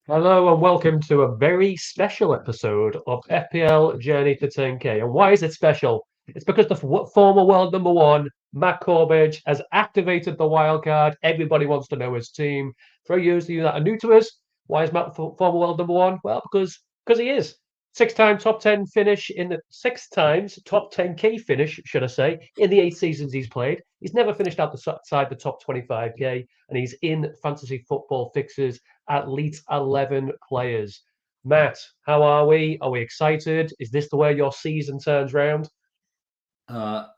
Hello and welcome to a very special episode of FPL Journey to 10K. And why is it special? It's because the former world number one, Matt Corbridge, has activated the wildcard. Everybody wants to know his team. For those of you that are new to us, why is Matt former world number one? Well, because he is. Six-time top 10 finish in the 6 times top 10K finish, should I say, in the 8 seasons he's played. He's never finished outside the top 25K, and he's in fantasy football fixes at least 11 players. Matt, how are we? Are we excited? Is this the way your season turns round?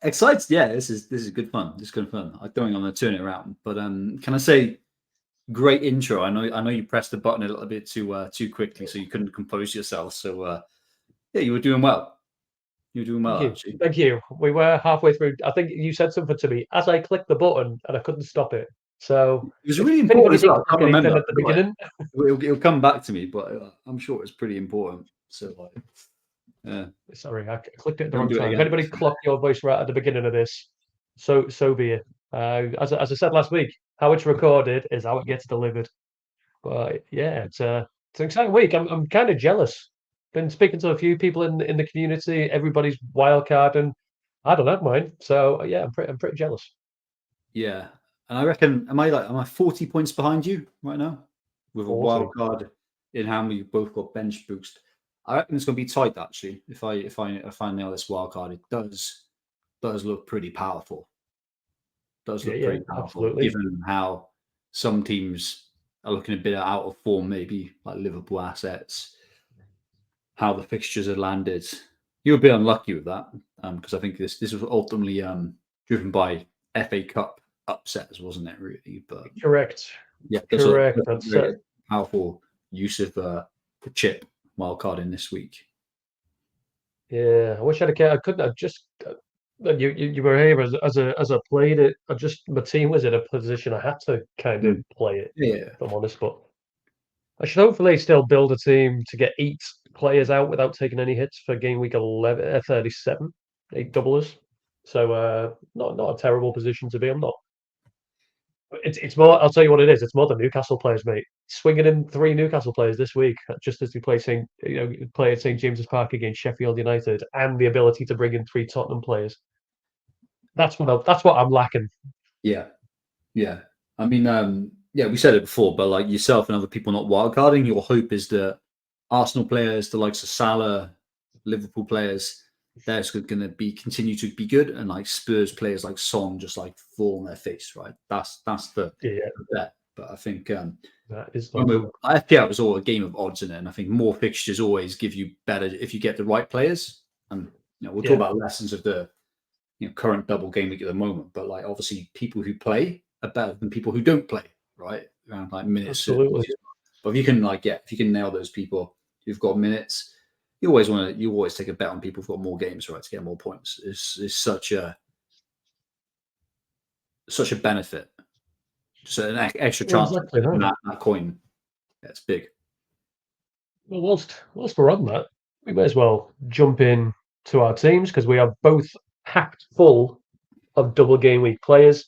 Excited, yeah. This is good fun. This is good fun. I don't think I'm going to turn it around, but can I say, great intro. I know you pressed the button a little bit too quickly, so you couldn't compose yourself. So yeah, you were doing well. You were doing Thank well, you. actually. Thank you. We were halfway through. I think you said something to me as I clicked the button and I couldn't stop it. So It was if really anybody important as thinks well. I it's can't getting done remember. at the beginning, It'll come back to me, but I'm sure it's pretty important. So yeah, sorry, I clicked it at the don't wrong do it time. If again. anybody clocked your voice right at the beginning of this, so be it. As I said last week, how it's recorded is how it gets delivered. But yeah, it's an exciting week. I'm kind of jealous. Been speaking to a few people in the community. Everybody's wild card, and I don't have mine. So yeah, I'm pretty jealous. Yeah, and I reckon, am I 40 points behind you right now with a wild 40. card in hand? We both got bench boost. I reckon it's going to be tight actually. If I nail this wild card, it does look pretty powerful. Does Yeah, look yeah, pretty powerful absolutely. given how some teams are looking a bit out of form, maybe like Liverpool assets. How the fixtures had landed. You were a bit unlucky with that because I think this was ultimately driven by FA Cup upsets, wasn't it? Really, but Correct. yeah, there's a Correct. That's very powerful use of the chip wildcard in this week. yeah. I wish I'd have. I couldn't have just. You were here as I played it. I just my team was in a position I had to kind of Mm. play it. Yeah, If I'm honest, but I should hopefully still build a team to get 8 players out without taking any hits for game week 11, 37, 8 doublers. So not a terrible position to be. I'm not. It's more. I'll tell you what it is. It's more the Newcastle players, mate. Swinging in 3 Newcastle players this week, just as we play play at St James's Park against Sheffield United, and the ability to bring in 3 Tottenham players. That's what I'm lacking. yeah, yeah. I mean, yeah, we said it before, but like yourself and other people not wildcarding, your hope is that Arsenal players, the likes of Salah, Liverpool players, they're going to be continue to be good, and like Spurs players like Son just like fall on their face, right? That's Yeah, the bet. But I think that is the remember hope. FPL was all a game of odds in it, and I think more fixtures always give you better if you get the right players. And we'll talk Yeah, about lessons of the current double game week at the moment, but like obviously people who play are better than people who don't play, right? Around like minutes absolutely. certainty. But if you can if you can nail those people who've got minutes, you always take a bet on people who've got more games, right, to get more points. It's such a benefit. Just an extra chance to Exactly win that. that coin. Yeah, it's big. Well, whilst we're on that, we may as well jump in to our teams because we are both packed full of double game week players.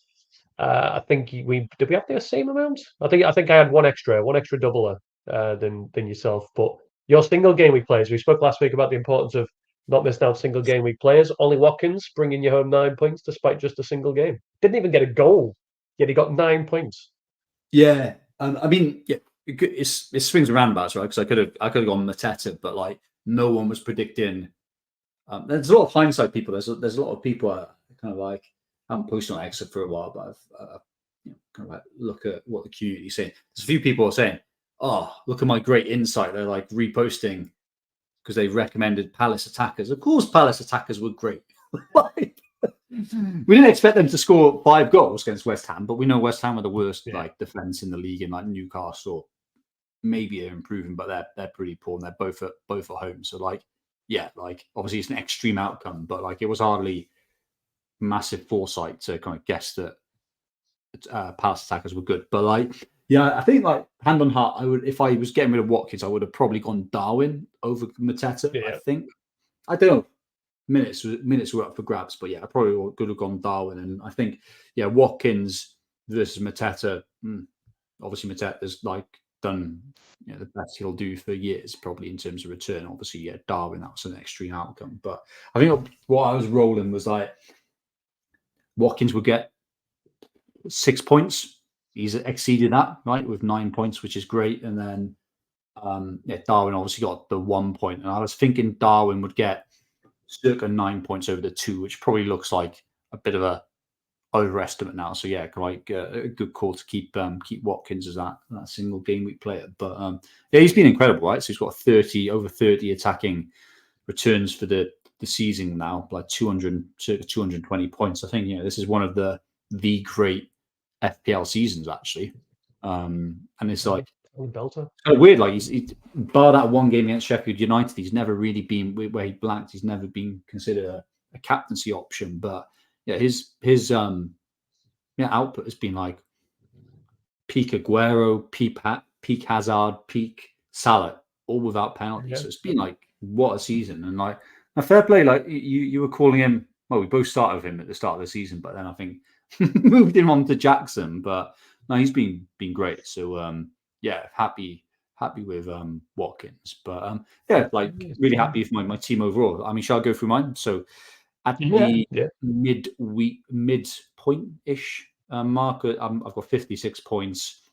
I think we did we have the same amount? I think I had one extra doubler than yourself. But your single game week players, we spoke last week about the importance of not missing out single game week players. Ollie Watkins bringing you home 9 points despite just a single game. Didn't even get a goal, yet he got 9 points. Yeah, I mean, yeah, it swings and roundabouts, right? Because I could have gone Mateta, but like no one was predicting. There's a lot of hindsight people. There's a lot of people kind of like I haven't posted on X for a while, but I've kind of like look at what the community's saying. There's a few people are saying, "Oh, look at my great insight." They're like reposting because they recommended Palace attackers. Of course, Palace attackers were great. Like, we didn't expect them to score 5 goals against West Ham, but we know West Ham are the worst Yeah, like defense in the league, and like Newcastle maybe they're improving, but they're pretty poor, and they're both at home. So like, yeah, like obviously it's an extreme outcome, but like it was hardly massive foresight to kind of guess that Palace attackers were good. But like, yeah, I think like hand on heart, I would if I was getting rid of Watkins, I would have probably gone Darwin over Mateta. I yeah, think I don't know. Minutes were up for grabs, but yeah, I probably could have gone Darwin, and I think Watkins versus Mateta. Obviously, Mateta's like done the best he'll do for years, probably in terms of return. Obviously, yeah, Darwin, that was an extreme outcome. But I think what I was rolling was like Watkins would get 6 points. He's exceeded that, right, with 9 points, which is great. And then Darwin obviously got the 1 point. And I was thinking Darwin would get circa 9 points over the 2, which probably looks like a bit of a overestimate now. So yeah, like a good call to keep Watkins as that single game week player. But he's been incredible, right? So he's got over 30 attacking returns for the season now, like circa 220 points. I think this is one of the great FPL seasons actually. And it's like Belter. It's kind of weird. Like he's bar that one game against Sheffield United, he's never really been where he blanked. He's never been considered a captaincy option. But yeah, his output has been like peak Aguero, peak Hazard, peak Salah, all without penalties. So it's been like what a season. And like a fair play. Like you were calling him. Well, we both started with him at the start of the season, but then I think moved him on to Jackson. But no, he's been great. So yeah, happy with Watkins. But yeah, like really happy with my team overall. I mean, shall I go through mine? So at the midpoint-ish mark, I've got 56 points,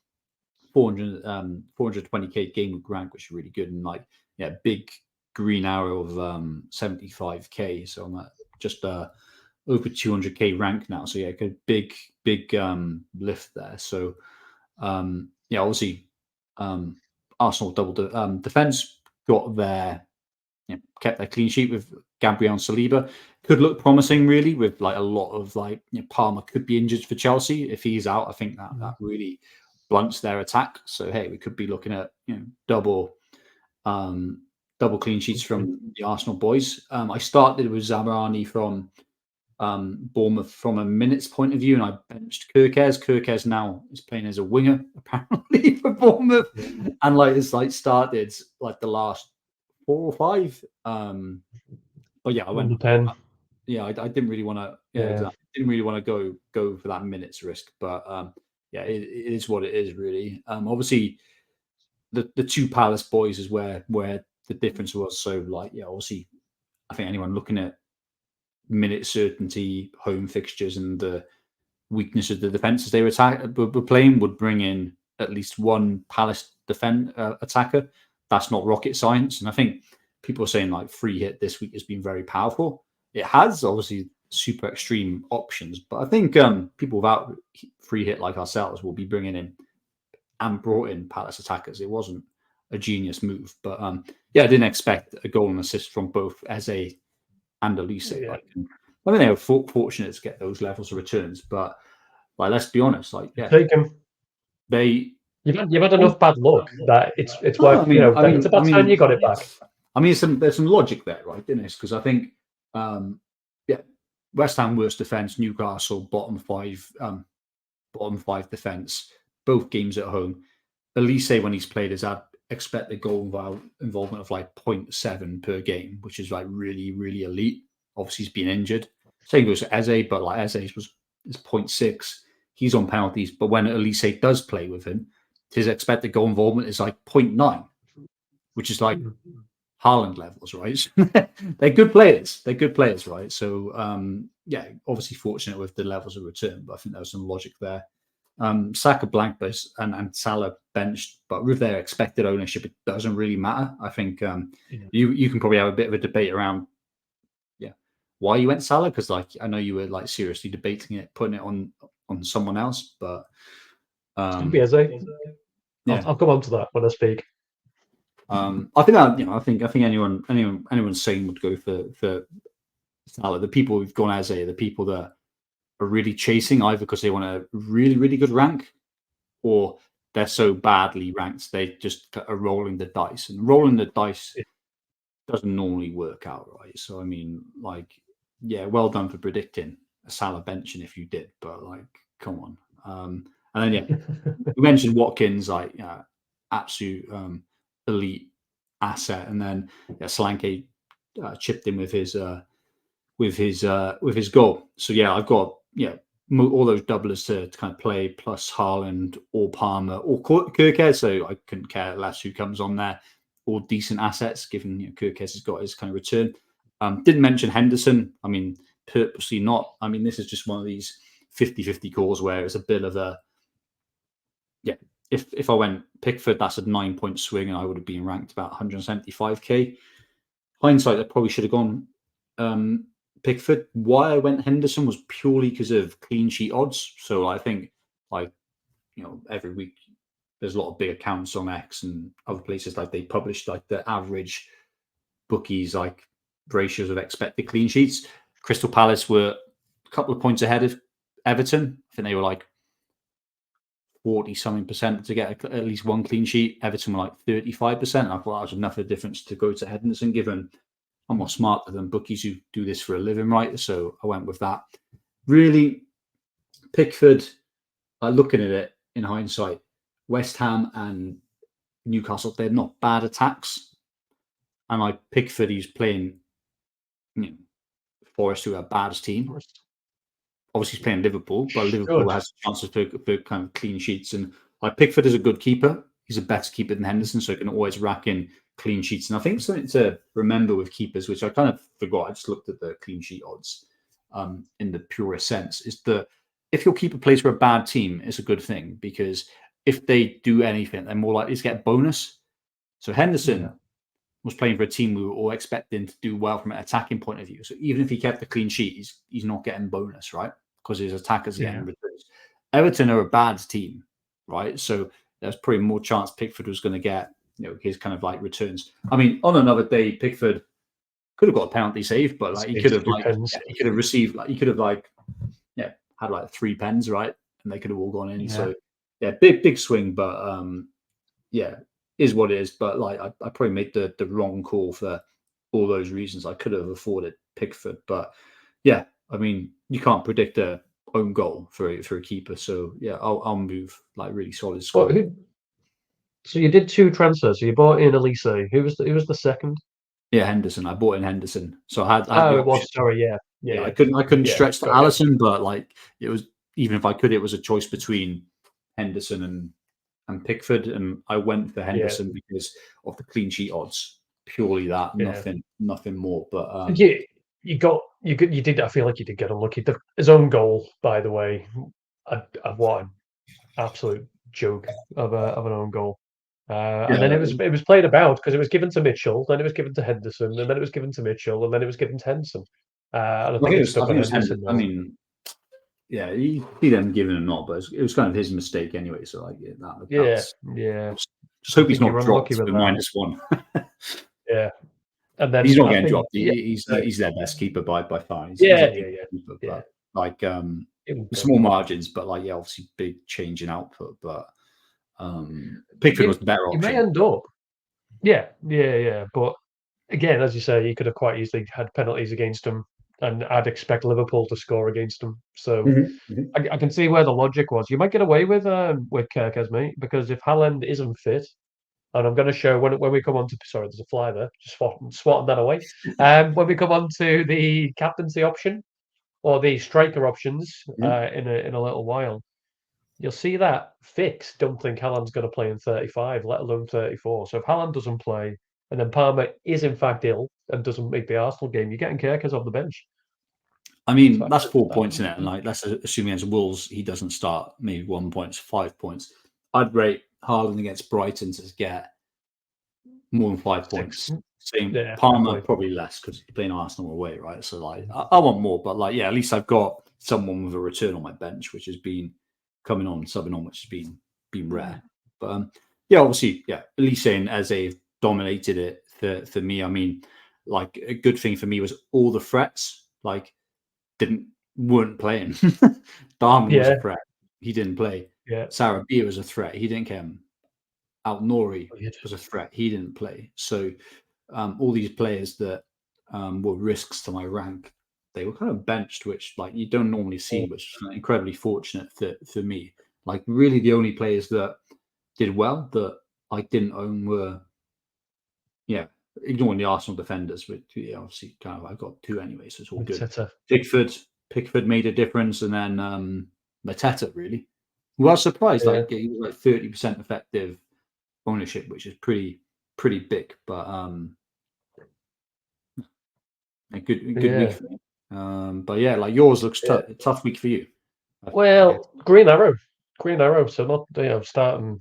420k game week rank, which is really good, and like big green arrow of 75k. So I'm at just over 200k rank now. So yeah, good big lift there. So obviously Arsenal double defense got kept their clean sheet with Gabriel and Saliba. Could look promising, really, with like a lot of Palmer could be injured for Chelsea. If he's out, I think that really blunts their attack. So hey, we could be looking at double clean sheets from the Arsenal boys. I started with Zabarani from Bournemouth from a minutes point of view, and I benched Kirkez. Kirkez now is playing as a winger apparently for Bournemouth, and it's started like the last 4 or 5. But yeah, I went 10. I didn't really want to. Exactly. Didn't really want to go for that minutes risk, but it is what it is really. Obviously, the 2 Palace boys is where the difference was. So obviously, I think anyone looking at minute certainty, home fixtures, and the weakness of the defenses they were playing would bring in at least one Palace attacker. That's not rocket science, and I think people are saying free hit this week has been very powerful. It has obviously super extreme options, but I think people without free hit like ourselves will be bringing in and brought in Palace attackers. It wasn't a genius move, but I didn't expect a goal and assist from both Eze and Elise. I mean, they were fortunate to get those levels of returns, but let's be honest, take them. You've had enough bad luck that it's worth. It's about time you got it back. I mean, there's some logic there, right, Dennis? Because I think, West Ham worst defense, Newcastle bottom five defense, both games at home. Elise, when he's played, has had expected goal involvement of 0.7 per game, which is really, really elite. Obviously, he's been injured. Same goes to Eze, but Eze is 0.6. He's on penalties, but when Elise does play with him, his expected goal involvement is 0.9, which is Haaland levels, right? They're good players. Right? So obviously fortunate with the levels of return, but I think there was some logic there. Saka blank and Salah benched, but with their expected ownership, it doesn't really matter. I think you can probably have a bit of a debate around why you went Salah, because I know you were seriously debating it, putting it on someone else, but it's gonna be Eze. I'll come on to that when I speak. I think anyone sane would go for Salah. The people who've gone Eze are the people that are really chasing, either because they want a really, really good rank, or they're so badly ranked they just are rolling the dice. And rolling the dice doesn't normally work out, right? So I mean, well done for predicting a Salah benching if you did, but come on. And then we mentioned Watkins, absolute elite asset, and then Solanke chipped in with his goal. So I've got all those doublers to kind of play, plus Haaland or Palmer or Kirkez. So I couldn't care less who comes on there. All decent assets, given Kirkez has got his kind of return. Didn't mention Henderson. I mean, purposely not. I mean, this is just one of these 50-50 calls where it's a bit of a, if I went Pickford, that's a 9-point swing and I would have been ranked about 175k. Hindsight, I probably should have gone Pickford. Why I went Henderson was purely because of clean sheet odds. So I think, every week there's a lot of big accounts on X and other places, like they publish like the average bookies, like ratios of expected clean sheets. Crystal Palace were a couple of points ahead of Everton. I think they were like 40-something% to get at least one clean sheet. Everton were like 35%. I thought that was enough of a difference to go to Henderson, given I'm more smarter than bookies who do this for a living, right? So I went with that. Really, Pickford, looking at it in hindsight, West Ham and Newcastle, they're not bad attacks. And like Pickford, he's playing Forest, who are a bad team. Obviously, he's playing Liverpool, but Liverpool has chances for kind of clean sheets. And like Pickford is a good keeper. He's a better keeper than Henderson, so he can always rack in clean sheets. And I think something to remember with keepers, which I kind of forgot, I just looked at the clean sheet odds in the purest sense, is that if your keeper plays for a bad team, it's a good thing, because if they do anything, they're more likely to get bonus. So Henderson was playing for a team we were all expecting to do well from an attacking point of view. So even if he kept the clean sheet, he's not getting bonus, right? Because his attackers are getting returns. Everton are a bad team, right? So there's probably more chance Pickford was going to get his kind of like returns. I mean, on another day, Pickford could have got a penalty save, but like he could have received, like he could have had like 3 pens, right? And they could have all gone in. So big swing, but is what it is. But like I probably made the wrong call for all those reasons. I could have afforded Pickford, but I mean, you can't predict a own goal for a keeper. So I'll move like really solid score. So you did 2 transfers. So you bought in Elise. Who was the second? Yeah, Henderson. I bought in Henderson. So I had it was. Sorry, I couldn't stretch to Alisson, but like it was, even if I could, it was a choice between Henderson and Pickford, and I went for Henderson because of the clean sheet odds. Purely that, nothing more. But you did. I feel like you did get unlucky. His own goal, by the way, what an absolute joke of an own goal. And then it was played about because it was given to Mitchell, then it was given to Henderson, and then it was given to Mitchell, and then it was given to Henderson. And I think it was Henderson. I mean, you see them giving him not, but it was kind of his mistake anyway. So like, just hope he's not dropped to -1. And then he's not getting dropped. He's their best keeper by far. He's keeper, but like small margins, but like obviously big change in output. But Pickford was the better option. He may end up. But again, as you say, he could have quite easily had penalties against him, and I'd expect Liverpool to score against him. So I can see where the logic was. You might get away with Kirkez, mate, because if Haaland isn't fit, and I'm going to show when we come on to, sorry, there's a fly there, just swatting that away. When we come on to the captaincy option or the striker options in a little while, you'll see that Fix don't think Haaland's going to play in 35, let alone 34. So if Haaland doesn't play, and then Palmer is in fact ill and doesn't make the Arsenal game, you're getting Kirkez off the bench. I mean, that's 4 points in it, and like that's assuming against Wolves he doesn't start, maybe 1 point, 5 points. I'd rate Haaland against Brighton to get more than 5 points. Same Palmer probably less because he's playing Arsenal away, right? So like I want more, but like at least I've got someone with a return on my bench, which has been coming on, subbing on, which has been rare. But obviously, Elise and Eze dominated it for me. I mean, like a good thing for me was all the threats like weren't playing. Darman was a threat. He didn't play. Sarabia was a threat. He didn't come. Nori was a threat. He didn't play. So all these players that were risks to my rank, they were kind of benched, which like you don't normally see, which is incredibly fortunate for me. Like really the only players that did well that I didn't own were, ignoring the Arsenal defenders, which obviously kind of I got 2 anyway, so it's all good. Pickford, Pickford made a difference, and then Mateta really. Well, I was surprised. Yeah. Like he was like 30% effective ownership, which is pretty big. But a good week for me. But yeah, like yours looks tough week for you. Well, Green Arrow. So not starting.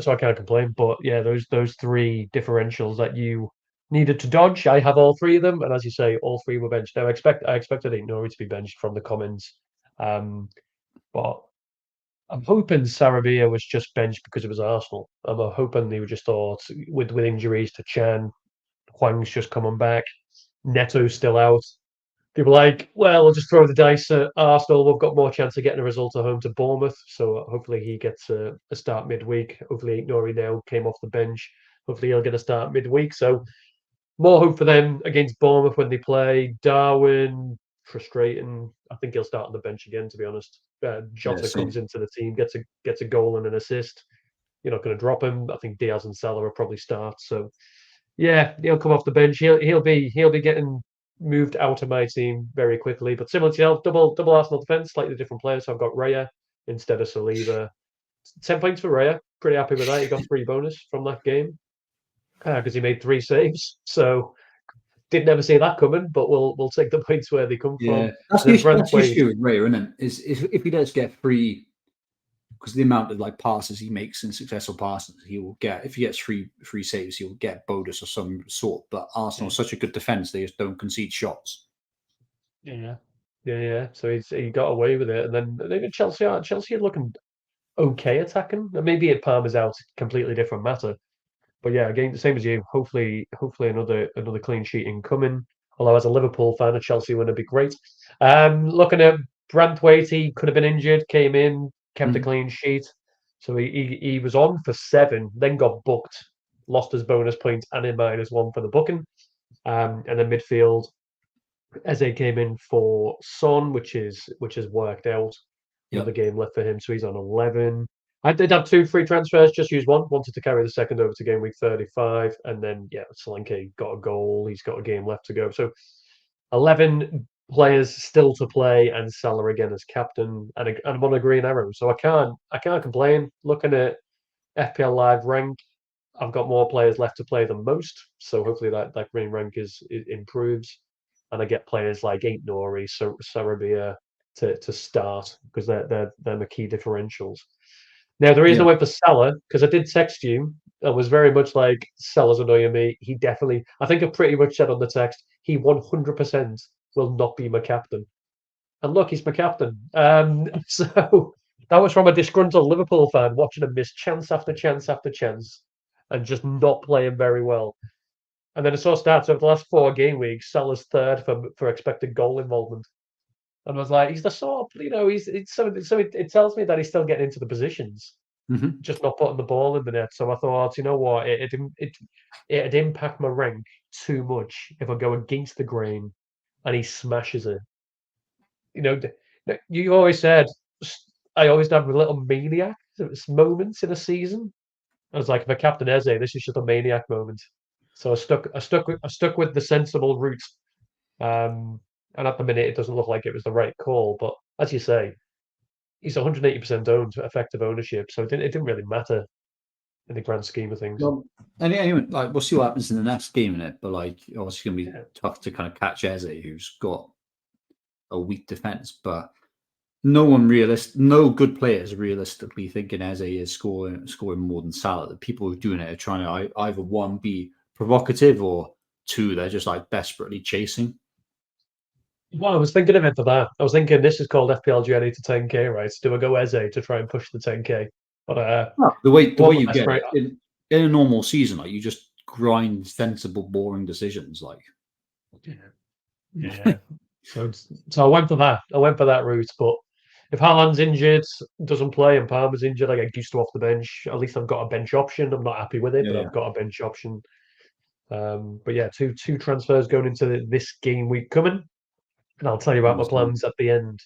So I can't complain. But yeah, those three differentials that you needed to dodge, I have all three of them, and as you say, all three were benched. Now I expected Ait-Nouri to be benched from the Commons, but I'm hoping Sarabia was just benched because it was Arsenal. I'm hoping they were just thought with injuries to Chan, Hwang's just coming back, Neto's still out. They were like, well, we'll just throw the dice at Arsenal. We've got more chance of getting a result at home to Bournemouth. So hopefully he gets a start midweek. Hopefully Ait-Nouri now came off the bench. Hopefully he'll get a start midweek. So more hope for them against Bournemouth when they play. Darwin, frustrating. I think he'll start on the bench again, to be honest. Jota comes into the team, gets a goal and an assist. You're not going to drop him. I think Diaz and Salah will probably start. So yeah, he'll come off the bench. He'll be getting moved out of my team very quickly. But similar to yourself, double Arsenal defense, slightly different players. So I've got Raya instead of Saliba. 10 points for Raya. Pretty happy with that. He got 3 bonus from that game because he made 3 saves. So did never see that coming, but we'll take the points where they come from. That's the issue with Raya, isn't it? Is if he does get free, because the amount of like passes he makes and successful passes, he will get. If he gets free saves, he'll get bonus of some sort. But Arsenal is such a good defense; they just don't concede shots. Yeah. So he got away with it, and then Chelsea are looking okay attacking. Maybe if Palmer's out, completely different matter. But yeah, again, the same as you. Hopefully another clean sheet incoming. Although as a Liverpool fan, a Chelsea win would be great. Looking at Branthwaite, he could have been injured, came in, kept a clean sheet. So he was on for 7, then got booked, lost his bonus point and in -1 for the booking. And then midfield, Eze came in for Son, which has worked out. Another game left for him, so he's on 11. I did have 2 free transfers, just used one. Wanted to carry the second over to game week 35, and then Solanke got a goal. He's got a game left to go. So 11 players still to play, and Salah again as captain, and I'm on a green arrow, so I can't complain. Looking at FPL Live rank, I've got more players left to play than most, so hopefully that green rank improves, and I get players like Ait-Nouri, Sarabia to start because they're the key differentials. Now the reason I went for Salah, because I did text you and was very much like, Salah's annoying me. He definitely, I think I pretty much said on the text, he 100% will not be my captain. And look, he's my captain. So that was from a disgruntled Liverpool fan watching him miss chance after chance after chance and just not playing very well. And then I saw stats over the last 4 game weeks, Salah's third for expected goal involvement. And I was like, he's the sort, it tells me that he's still getting into the positions, just not putting the ball in the net. So I thought, you know what, it'd impact my rank too much if I go against the grain and he smashes it. You always said I always have a little maniac moments in a season. I was like, if I captain Eze, this is just a maniac moment. So I stuck with the sensible route. And at the minute, it doesn't look like it was the right call. But as you say, he's 180% owned, effective ownership. So it didn't really matter in the grand scheme of things. Well, anyway, like we'll see what happens in the next game in it. But like, obviously, going to be tough to kind of catch Eze, who's got a weak defense. But no good players realistically thinking Eze is scoring more than Salah. The people who are doing it are trying to either 1, be provocative, or 2, they're just like desperately chasing. Well, I was thinking of it for that. I was thinking this is called FPL journey to 10k, right? Do I go Eze to try and push the 10k? But the way you get it, in a normal season, like you just grind sensible, boring decisions, like yeah. So I went for that. I went for that route. But if Haaland's injured, doesn't play, and Palmer's injured, I get Gusto off the bench. At least I've got a bench option. I'm not happy with it, but I've got a bench option. But yeah, two transfers going into this game week coming. And I'll tell you about my plans at the end.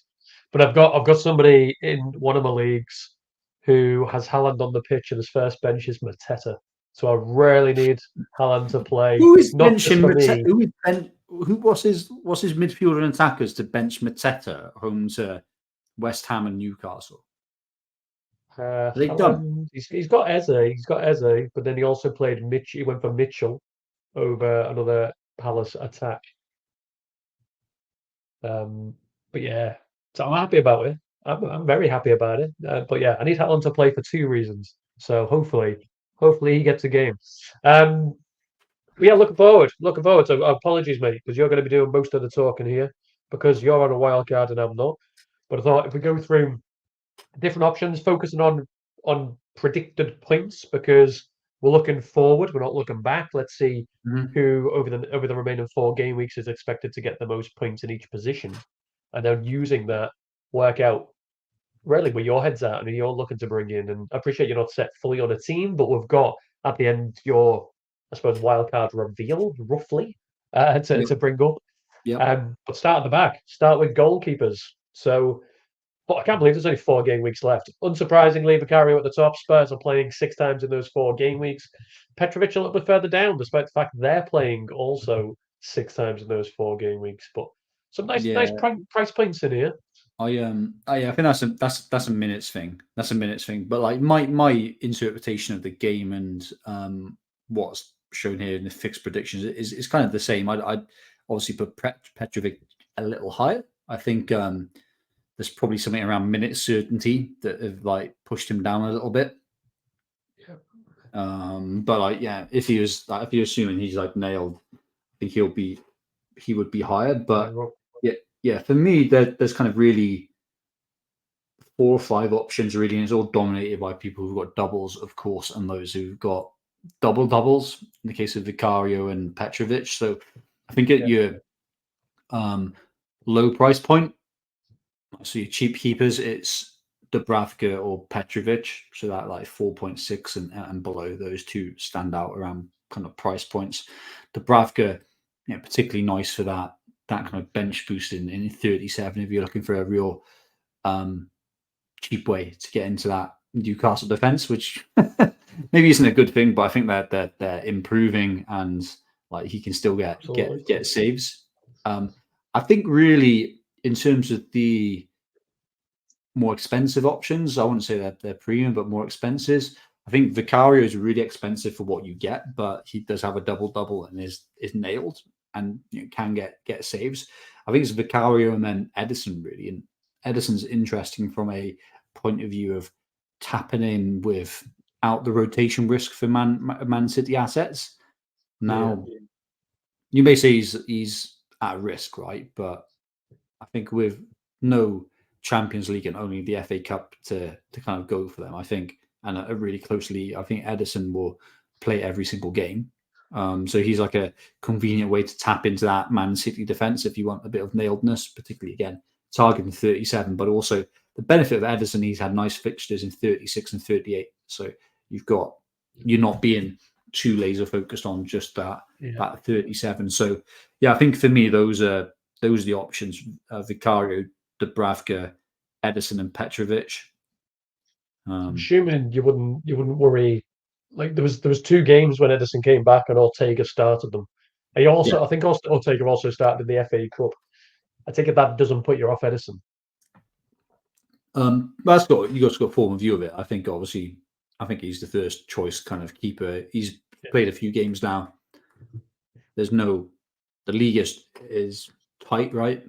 But I've got somebody in one of my leagues who has Haaland on the pitch, and his first bench is Mateta. So I really need Haaland to play. Who is benching Mateta? what's his midfielder and attackers to bench Mateta home to West Ham and Newcastle? Are they done? He's got Eze, but then he also played Mitch. He went for Mitchell over another Palace attack. But yeah, so I'm happy about it. I'm very happy about it. But yeah, I need Haaland to play for 2 reasons. So hopefully he gets a game. But yeah, looking forward. Looking forward. So apologies, mate, because you're going to be doing most of the talking here because you're on a wild card and I'm not. But I thought if we go through different options, focusing on predicted points because we're looking forward, we're not looking back. Let's see Mhm. who over the remaining 4 game weeks is expected to get the most points in each position, and then using that work out really where your head's at and who you're looking to bring in. And I appreciate you're not set fully on a team, but we've got at the end your I suppose wildcard reveal roughly to Yep. bring up. Yep. But start at the back. Start with goalkeepers. So but I can't believe there's only 4 game weeks left. Unsurprisingly, Vicario at the top. Spurs are playing 6 times in those 4 game weeks. Petrovic a little bit further down, despite the fact they're playing also 6 times in those 4 game weeks. But some nice Yeah. price points in here. I think that's a minutes thing. That's a minutes thing. But like my interpretation of the game and what's shown here in the fixed predictions is kind of the same. I'd obviously put Petrovic a little higher. I think there's probably something around minute certainty that have like pushed him down a little bit. Yeah. But like if you're assuming he's like nailed, I think he would be higher. But yeah, for me there's kind of really 4 or 5 options really, and it's all dominated by people who've got doubles, of course, and those who've got doubles in the case of Vicario and Petrovic. So I think at your low price point, so your cheap keepers, it's Dubravka or Petrovic. So that like 4.6 and below, those two stand out around kind of price points. Dubravka, particularly nice for that kind of bench boost in 37 if you're looking for a real cheap way to get into that Newcastle defense, which maybe isn't a good thing, but I think that they're improving and like he can still get saves. I think really in terms of the more expensive options, I wouldn't say that they're premium, but more expensive. I think Vicario is really expensive for what you get, but he does have a double and is nailed and can get saves. I think it's Vicario and then Edison really, and Edison's interesting from a point of view of tapping in without the rotation risk for Man City assets. Now, you may say he's at risk, right? But I think with no Champions League and only the FA Cup to kind of go for them, I think, and really closely, I think Edison will play every single game. So he's like a convenient way to tap into that Man City defense if you want a bit of nailedness, particularly again targeting 37, but also the benefit of Edison, he's had nice fixtures in 36 and 38. So you're not being too laser focused on just that 37. So yeah, I think for me those are the options: Vicario, Dubravka, Edison, and Petrovic. I'm assuming you wouldn't worry. Like there was 2 games when Edison came back and Ortega started them. I think Ortega also started in the FA Cup. I take it that doesn't put you off Edison. That's got you got a form of view of it. I think obviously, I think he's the first choice kind of keeper. He's played a few games now. The league is tight, right?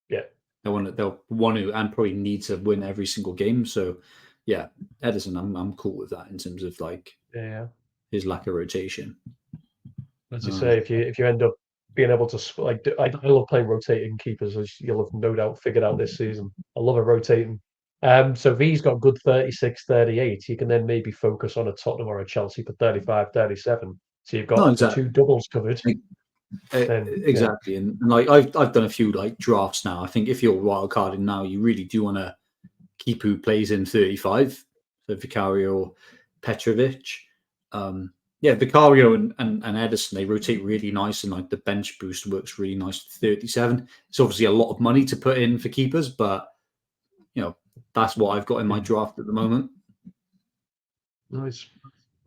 Yeah, they'll want to and probably need to win every single game. So yeah, Edison, I'm cool with that in terms of like his lack of rotation. As you say, if you end up being able to like, I love playing rotating keepers, as you'll have no doubt figured out this season. I love it rotating. So V's got good 36, 38. You can then maybe focus on a Tottenham or a Chelsea for 35, 37. So you've got the 2 doubles covered. Exactly, and like I've done a few like drafts now. I think if you're wildcarding now, you really do want to keep who plays in 35. So Vicario or Petrovic. Vicario and Edison, they rotate really nice, and like the bench boost works really nice at 37. It's obviously a lot of money to put in for keepers, but that's what I've got in my draft at the moment. Nice.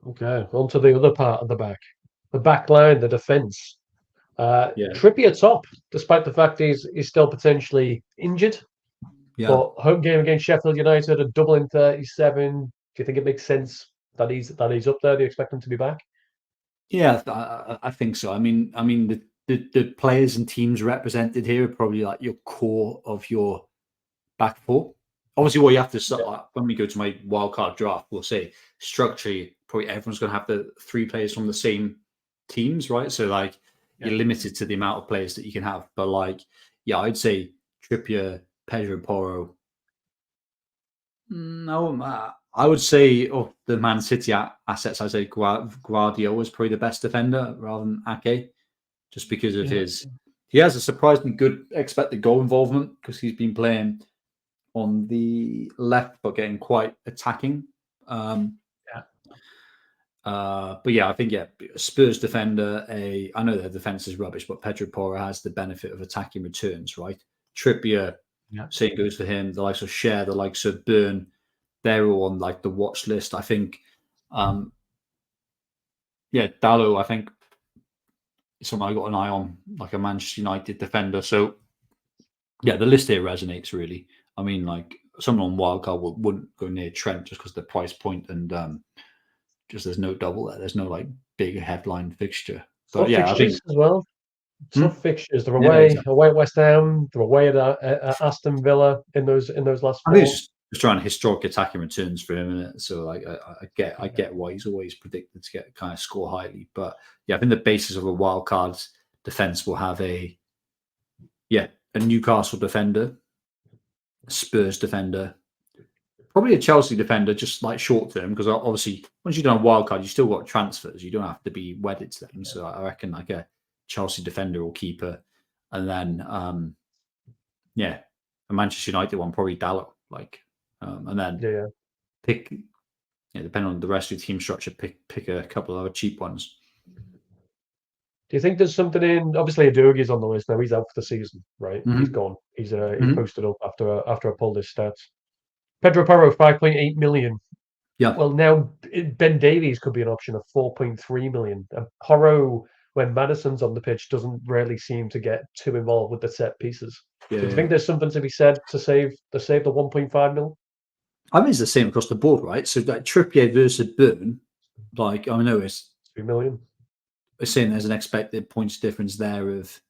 Okay, on to the other part of the back line, the defense. Trippier top, despite the fact he's still potentially injured. Yeah. But home game against Sheffield United, a double in 37. Do you think it makes sense that he's up there? Do you expect him to be back? Yeah, I think so. I mean, the players and teams represented here are probably like your core of your back four. Obviously, what you have to start like, when we go to my wildcard draft, we'll say structurally, probably everyone's going to have the 3 players from the same teams, right? So like you're limited to the amount of players that you can have. But like, yeah, I'd say Trippier, Pedro Porro. No, I would say the Man City assets. I'd say Guardiola was probably the best defender rather than Ake, just because of he has a surprisingly good expected goal involvement because he's been playing on the left but getting quite attacking. But yeah, I think Spurs defender. I know their defense is rubbish, but Pedro Porro has the benefit of attacking returns, right? Trippier, same goes for him. The likes of Cher, the likes of Burn, they're all on like the watch list. I think, Dalot, I think is someone I got an eye on, like a Manchester United defender. So yeah, the list here resonates really. I mean, like someone on wildcard wouldn't go near Trent just because of the price point and just there's no double there. There's no like big headline fixture. But yeah, I think as well. Tough fixtures. They're Yeah, away, exactly. away at West Ham. They're away at Aston Villa in those last I four. think it's just trying historic attacking returns for him, innit? So like I get why he's always predicted to get kind of score highly. But yeah, I think the basis of a wild card defense will have a Newcastle defender, a Spurs defender, probably a Chelsea defender, just like short term, because obviously once you've done a wild card, you still got transfers. You don't have to be wedded to them. So I reckon like a Chelsea defender or keeper, and then a Manchester United one, probably Dalot, like, and then pick, depending on the rest of your team structure, pick a couple of other cheap ones. Do you think there's something in? Obviously, Adogi's on the list now. He's out for the season, right? Mm-hmm. He's gone. He's posted up after I pulled his stats. Pedro Porro, 5.8 million. Yeah. Well, now Ben Davies could be an option of 4.3 million. And Porro, when Madison's on the pitch, doesn't really seem to get too involved with the set pieces. Do you think there's something to be said to save the 1.5 mil? I mean, it's the same across the board, right? So like Trippier versus Burn, like I know it's 2 million. We're saying there's an expected points difference there of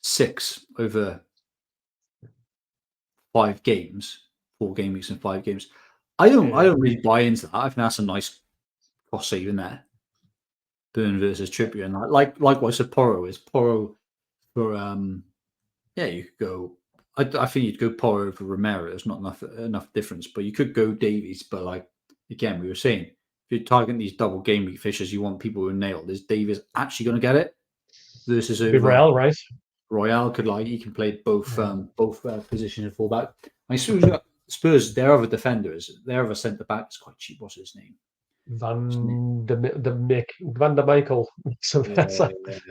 6 over 5 games, 4 game weeks and 5 games. I don't really buy into that. I think that's a nice cost saving there. Burn versus Trippier, and likewise for Porro is Porro for you could go. I think you'd go Porro for Romero. There's not enough difference, but you could go Davies. But like again, we were saying, if you're targeting these double game week fishers, you want people who nailed. Is Davies actually going to get it? Versus over Royale, right? Royale he can play both positions of fullback. I mean, Spurs, their other defender their other centre back is quite cheap. What's his name? Van der Michael. So that's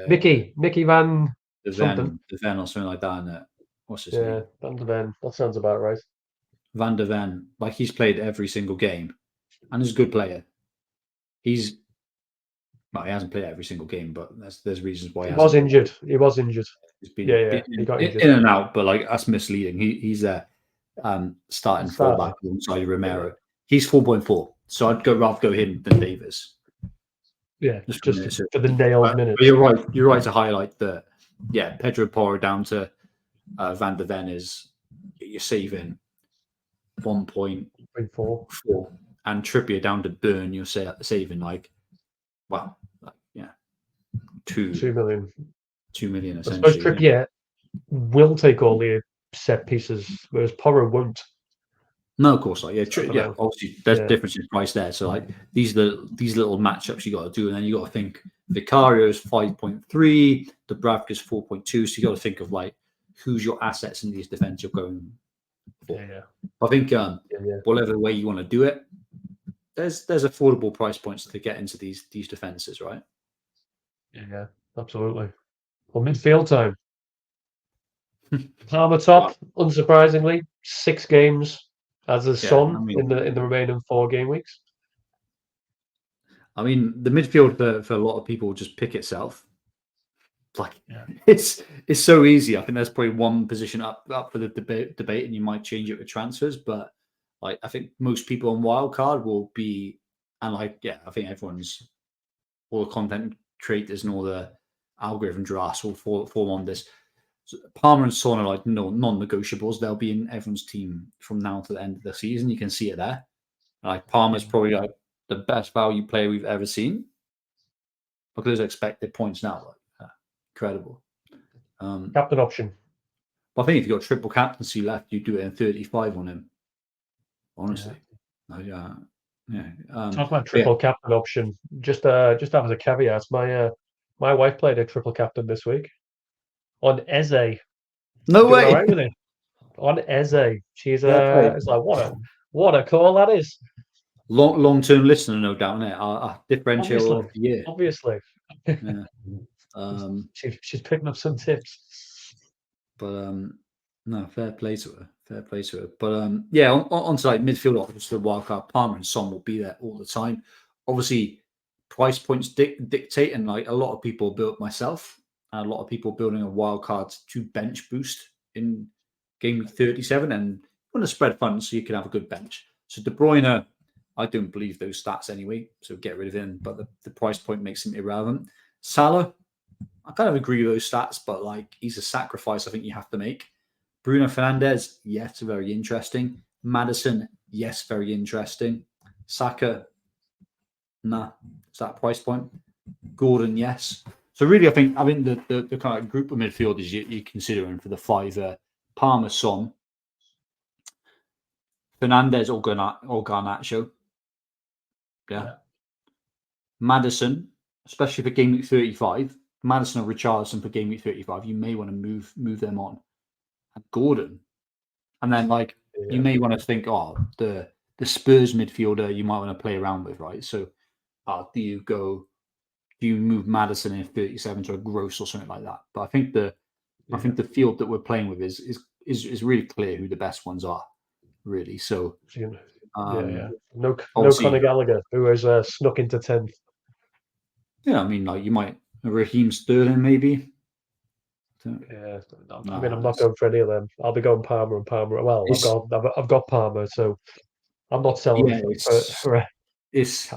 Mickey Van something. De Ven or something like that. Isn't it? What's his name? Van der Ven. That sounds about right. Van der Ven. Like he's played every single game, and he's a good player. He hasn't played every single game, but there's reasons why he was injured. He was injured. He's been he got injured. In and out, but like that's misleading. He's a starting fullback alongside Romero. He's 4.4, so I'd rather go him than Davis. Yeah, just for the nailed minutes. You're right. You're right to highlight that. Yeah, Pedro Porro down to Van der Ven is you're saving 1.4, and Trippier down to Burn you're saving like 2 million. 2 million essentially. I suppose Trippier will take all the set pieces, whereas Porro won't. No, of course not. Obviously there's difference in price there. So like these little matchups you got to do, and then you got to think Vicario is 5.3, Dubravka is 4.2. So you got to think of like who's your assets in these defense you're going for. I think whatever way you want to do it, there's affordable price points to get into these defenses, right? Yeah, absolutely. Well, midfield time. Palmer top, unsurprisingly, 6 games as a Son in the remaining 4 game weeks. I mean, the midfield for a lot of people will just pick itself. Like Yeah. it's so easy. I think there's probably one position up for the debate, and you might change it with transfers. But like I think most people on Wildcard will be, and like I think everyone's all the content creators and all the algorithm drafts will fall on this. So Palmer and Son are like non-negotiables. They'll be in everyone's team from now to the end of the season. You can see it there. Like Palmer's probably like the best value player we've ever seen. Look at those expected points now. Like, incredible. Captain option. But I think if you've got triple captaincy left, you do it in 35 on him. Honestly. Yeah. Talk about triple captain option. Just have as a caveat, my wife played a triple captain this week on Eze. No Doing way. all right with it. On Eze. She's it's like what a call that is. Long-term listener, no doubt, innit? Our differential of the year. Obviously. Yeah. She's picking up some tips. But no, fair play to her. But on to like midfield options for the wildcard. Palmer and Son will be there all the time. Obviously, price points dictate, and like a lot of people built myself, and a lot of people building a wildcard to bench boost in game week 37, and want to spread funds so you can have a good bench. So De Bruyne, I don't believe those stats anyway, so get rid of him. But the price point makes him irrelevant. Salah, I kind of agree with those stats, but like he's a sacrifice I think you have to make. Bruno Fernandes, yes, very interesting. Maddison, yes, very interesting. Saka, nah, it's that price point. Gordon, yes. So really, I think the kind of group of midfielders you're considering for the five: Palmer, Son, Fernandes, or Garnacho. Yeah. Maddison, especially for game week 35. Maddison or Richarlison for game week 35. You may want to move them on. And Gordon, and then like you may want to think, the Spurs midfielder you might want to play around with, right? So, do you move Maddison in 37 to a Gross or something like that? But I think the field that we're playing with is really clear who the best ones are, really. So, no Conor Gallagher, who has snuck into 10th. Yeah, I mean, like you might Raheem Sterling maybe. Yeah, I mean, I'm not going for any of them. I'll be going Palmer and Palmer. Well, I've got Palmer, so I'm not selling. It's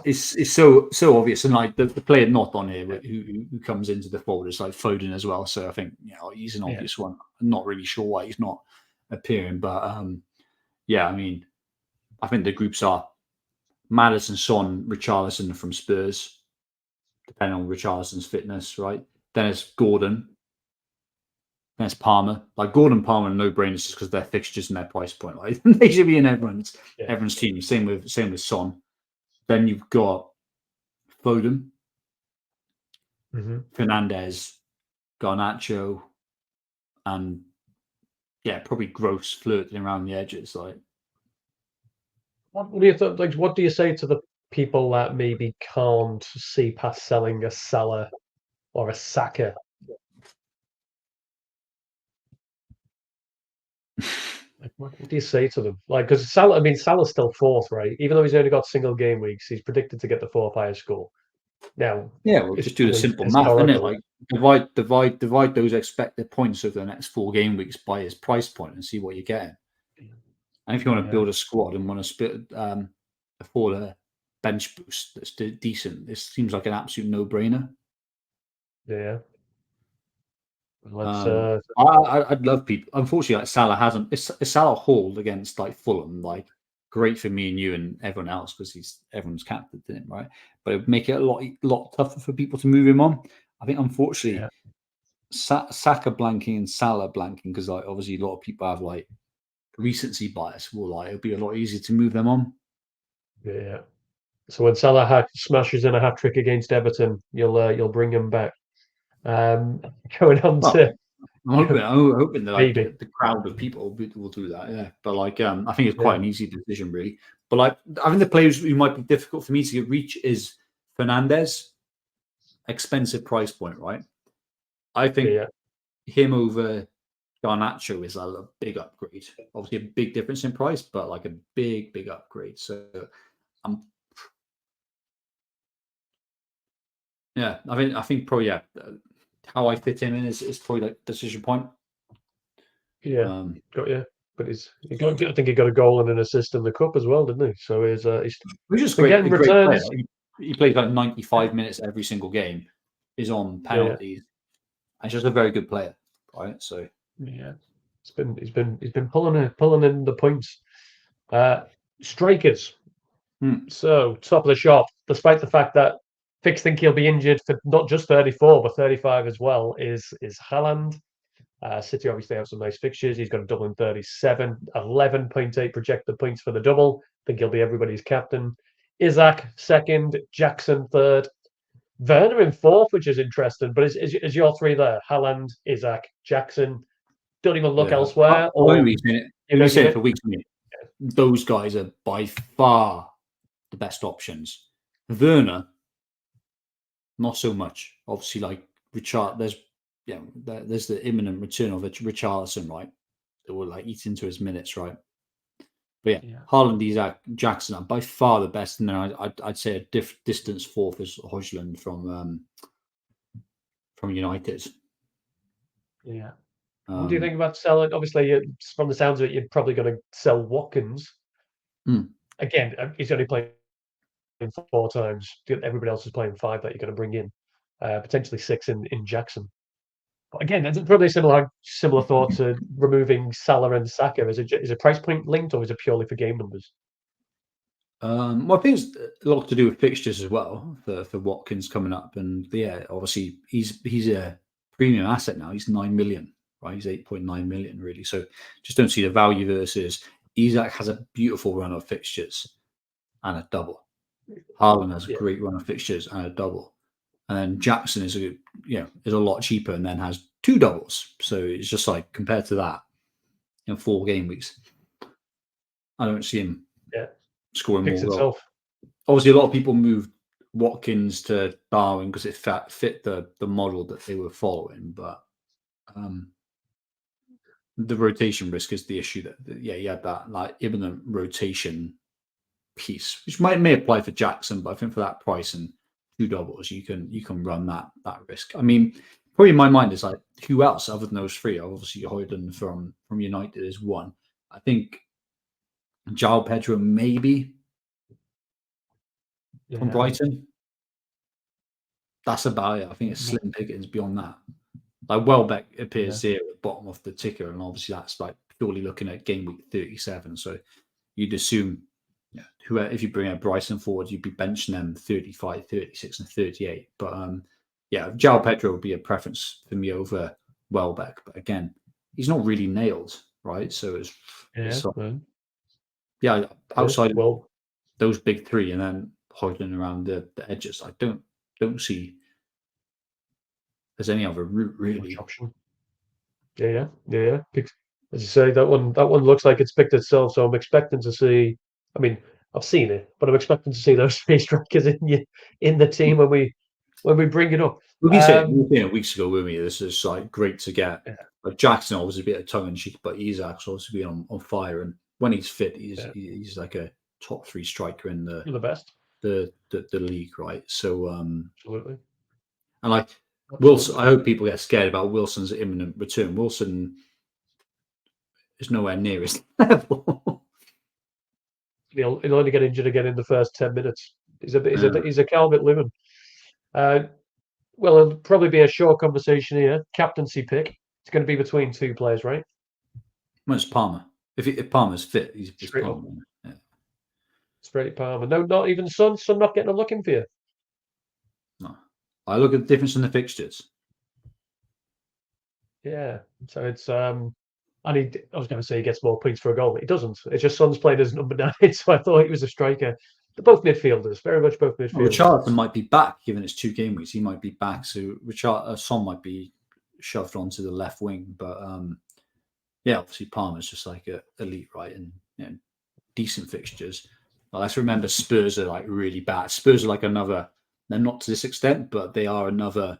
so obvious, and like the player not on here who comes into the fold is like Foden as well. So I think he's an obvious one. I'm not really sure why he's not appearing, but I mean, I think the groups are Maddison, Son, Richarlison from Spurs, depending on Richarlison's fitness, right? Then it's Gordon. There's Palmer. Like Gordon, Palmer, no brainers just because their fixtures and their price point. Like they should be in everyone's team. Same with Son. Then you've got Foden, Fernandes, Garnacho, and probably Gross flirting around the edges. Like, what do you think? Like, what do you say to the people that maybe can't see past selling a Salah or a Saka? Like, what do you say to them? Like, because Salah's still fourth, right? Even though he's only got single game weeks, he's predicted to get the fourth highest score. Now, we'll just do the simple math, innit? Like, divide those expected points over the next 4 game weeks by his price point and see what you're getting. And if you want to build a squad and want to afford a bench boost that's decent, this seems like an absolute no-brainer. Yeah. I'd love people. Unfortunately, like Salah hasn't. It's Salah hauled against like Fulham, like great for me and you and everyone else because everyone's captain to him, right? But it would make it a lot tougher for people to move him on. I think unfortunately, Saka blanking and Salah blanking because like obviously a lot of people have like recency bias. It'll be a lot easier to move them on. Yeah. So when Salah smashes in a hat trick against Everton, you'll bring him back. Going on to. I'm hoping that like the crowd of people will do that. Yeah, but like I think it's quite an easy decision, really. But like I think the players who might be difficult for me to reach is Fernandes, expensive price point, right? I think him over Garnacho is a big upgrade. Obviously, a big difference in price, but like a big upgrade. So I think probably how I fit him in is probably like decision point. Yeah, got you. But I think he got a goal and an assist in the cup as well, didn't he? So he's Which is again a great player. returns. He plays like 95 minutes every single game. Is on penalties. And he's just a very good player, right? So Yeah, he's been pulling in the points. Strikers. So top of the shop, despite the fact that Fix think he'll be injured for not just 34 but 35 as well, is Haaland. City obviously have some nice fixtures. He's got a double in 37, 11.8 projected points for the double. I think he'll be everybody's captain. Isaac second, Jackson third, Werner in fourth, which is interesting. But is your three there? Haaland, Isaac, Jackson. Don't even look elsewhere. We've been saying it for weeks. Yeah. Those guys are by far the best options. Werner, not so much. Obviously, like Richard, there's the imminent return of Richarlison, right? That will like eat into his minutes, right? But Haaland, Isaac, Jackson are by far the best, and then I'd say a distance fourth is Højlund from United. Yeah. What do you think about selling? Obviously, from the sounds of it, you're probably going to sell Watkins. Again, he's only playing 4 times. Everybody else is playing 5 that you're going to bring in. Potentially 6 in Jackson. But again, it's probably a similar thought to removing Salah and Saka. Is it price point linked, or is it purely for game numbers? Well, I think it's a lot to do with fixtures as well for Watkins coming up, and obviously he's a premium asset now. He's 9 million, right? He's 8.9 million really. So just don't see the value versus Isaac has a beautiful run of fixtures and a double. Haaland has a great run of fixtures and a double. And then Jackson is a lot cheaper and then has 2 doubles. So it's just like compared to that, 4 game weeks, I don't see him scoring more goals. Obviously, a lot of people moved Watkins to Darwin because it fit the model that they were following, but the rotation risk is the issue. That you had that like imminent rotation piece, which may apply for Jackson, but I think for that price and 2 doubles, you can run that risk. I mean, probably in my mind is like who else other than those 3? Obviously, Højlund from United is one. I think João Pedro maybe from Brighton. That's about it. I think it's slim pickings beyond that. Like Welbeck appears here at the bottom of the ticker, and obviously that's like purely looking at game week 37. So you'd assume if you bring a Bryson forward, you'd be benching them 35, 36, and 38. But João Pedro would be a preference for me over Welbeck. But again, he's not really nailed, right? So outside of those big 3, and then Højlund around the edges, I don't see there's any other route really. Option. Yeah. As you say, that one looks like it's picked itself. So I'm expecting to see. I mean, I've seen it, but I'm expecting to see those 3 strikers in the team when we bring it up. We said weeks ago, weren't we? This is like great to get. Like Jackson, obviously a bit of tongue in cheek, but Isaac's obviously been on fire, and when he's fit, he's like a top 3 striker in the best the league, right? So absolutely. And like Wilson, I hope people get scared about Wilson's imminent return. Wilson is nowhere near his level. He'll only get injured again in the first 10 minutes. He's a Calvert-Lewin. Well, it'll probably be a short conversation here. Captaincy pick. It's going to be between 2 players, right? Well, it's Palmer. If Palmer's fit, he's Palmer. Yeah. Straight Palmer. No, not even Son. Son not getting a look in for you. No. I look at the difference in the fixtures. Yeah. So it's I was going to say he gets more points for a goal. He doesn't. It's just Son's playing as number 9, so I thought he was a striker. They're both midfielders, very much both midfielders. Richarlison might be back, given it's 2 game weeks. He might be back, so Son might be shoved onto the left wing. But obviously Palmer's just like a elite, right, and decent fixtures. Well, let's remember Spurs are like really bad. Spurs are like another. They're not to this extent, but they are another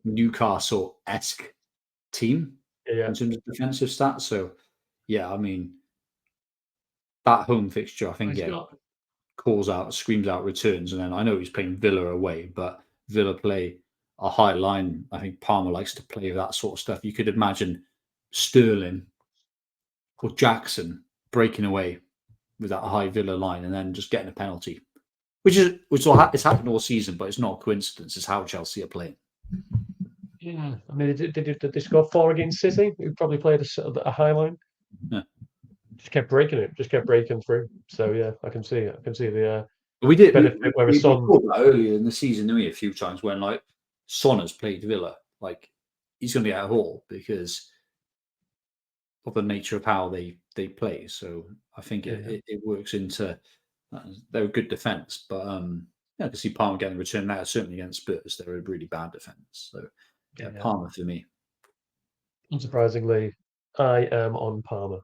Newcastle-esque team in terms of defensive stats. So, I mean, that home fixture, I think, screams out returns. And then I know he's playing Villa away, but Villa play high line. I think Palmer likes to play that sort of stuff. You could imagine Sterling or Jackson breaking away with that high Villa line and then just getting a penalty, which it's happened all season, but it's not a coincidence. It's how Chelsea are playing. Yeah, I mean, did they score 4 against City? Who probably played a high line. Yeah. Just kept breaking it, just kept breaking through. So yeah, I can see it. I can see the we did benefit. We talked about earlier in the season, didn't we, a few times when like Son has played Villa, like he's going to be out of haul because of the nature of how they play. So I think it works into they're a good defense, but I can see Palmer getting a return now. Certainly against Spurs, they're a really bad defense. So Palmer for me. Unsurprisingly, I am on Palmer.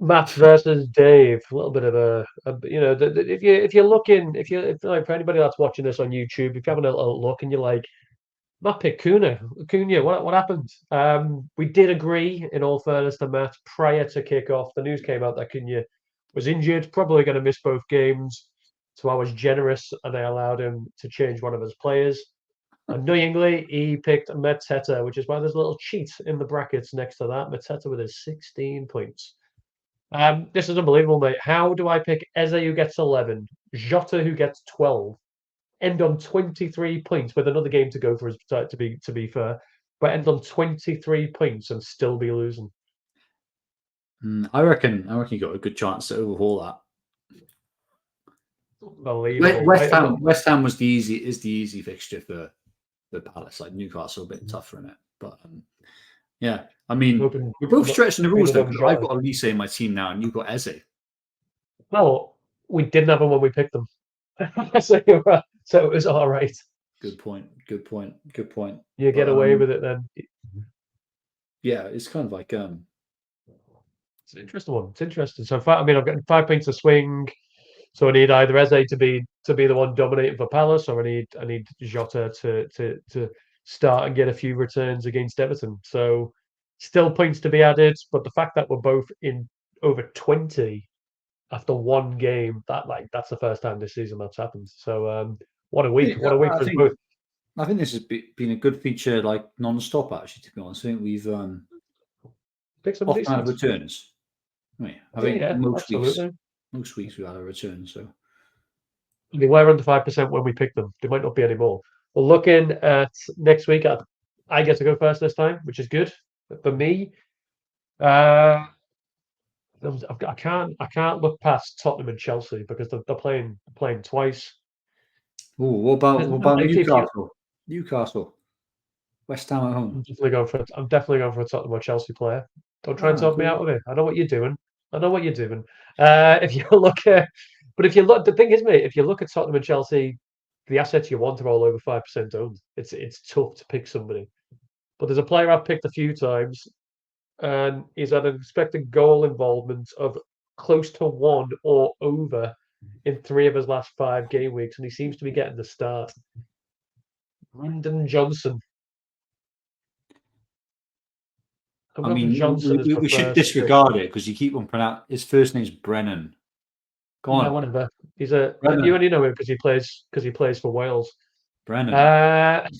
Matt versus Dave. A little bit of a if you're looking, if like for anybody that's watching this on YouTube, if you're having a little look and you're like, Matt picked Cunha, what happened? We did agree, in all fairness to Matt, prior to kickoff, the news came out that Cunha was injured, probably going to miss both games. So I was generous and I allowed him to change one of his players. Annoyingly, he picked Mateta, which is why there's a little cheat in the brackets next to that. Mateta with his 16 points. This is unbelievable, mate. How do I pick Eze, who gets 11, Jota, who gets 12, end on 23 points with another game to go for us, to be fair, but end on 23 points and still be losing? I reckon you got a good chance to overhaul that. Unbelievable. West Ham was the easy fixture for Palace. Like Newcastle, a bit tougher in it, but yeah. I mean, we're both stretching the rules though. I've got Elise in my team now, and you've got Eze. Well, we didn't have them when we picked them, so it was all right. Good point. You get away with it then. Yeah, it's kind of like it's an interesting one. It's interesting. So I've got 5 points to swing. So I need either Eze to be the one dominating for Palace, or I need Jota to start and get a few returns against Everton. So still points to be added, but the fact that we're both in over 20 after one game, that's the first time this season that's happened. So what a week! What a week for us both. I think this has been a good feature, like non-stop. Actually, to be honest, I think we've picked some often decent had returns. I think most weeks we had a return. So they were under 5% when we picked them. They might not be anymore. We're looking at next week. I get to go first this time, which is good for me. I can't look past Tottenham and Chelsea because they're playing twice. Oh, what about Newcastle? Newcastle, West Ham at home. I'm definitely going for a Tottenham or Chelsea player. Don't try and talk me out of it. I know what you're doing. If you look at, the thing is, mate, if you look at Tottenham and Chelsea, the assets you want are all over 5% owned. It's tough to pick somebody. But there's a player I've picked a few times, and he's had an expected goal involvement of close to 1 or over in 3 of his last 5 game weeks, and he seems to be getting the start. Brendan Johnson. I mean, we should disregard it because you keep on pronouncing his first name's Brennan. Go on. Yeah, whatever. You only know him because he plays for Wales. Brennan.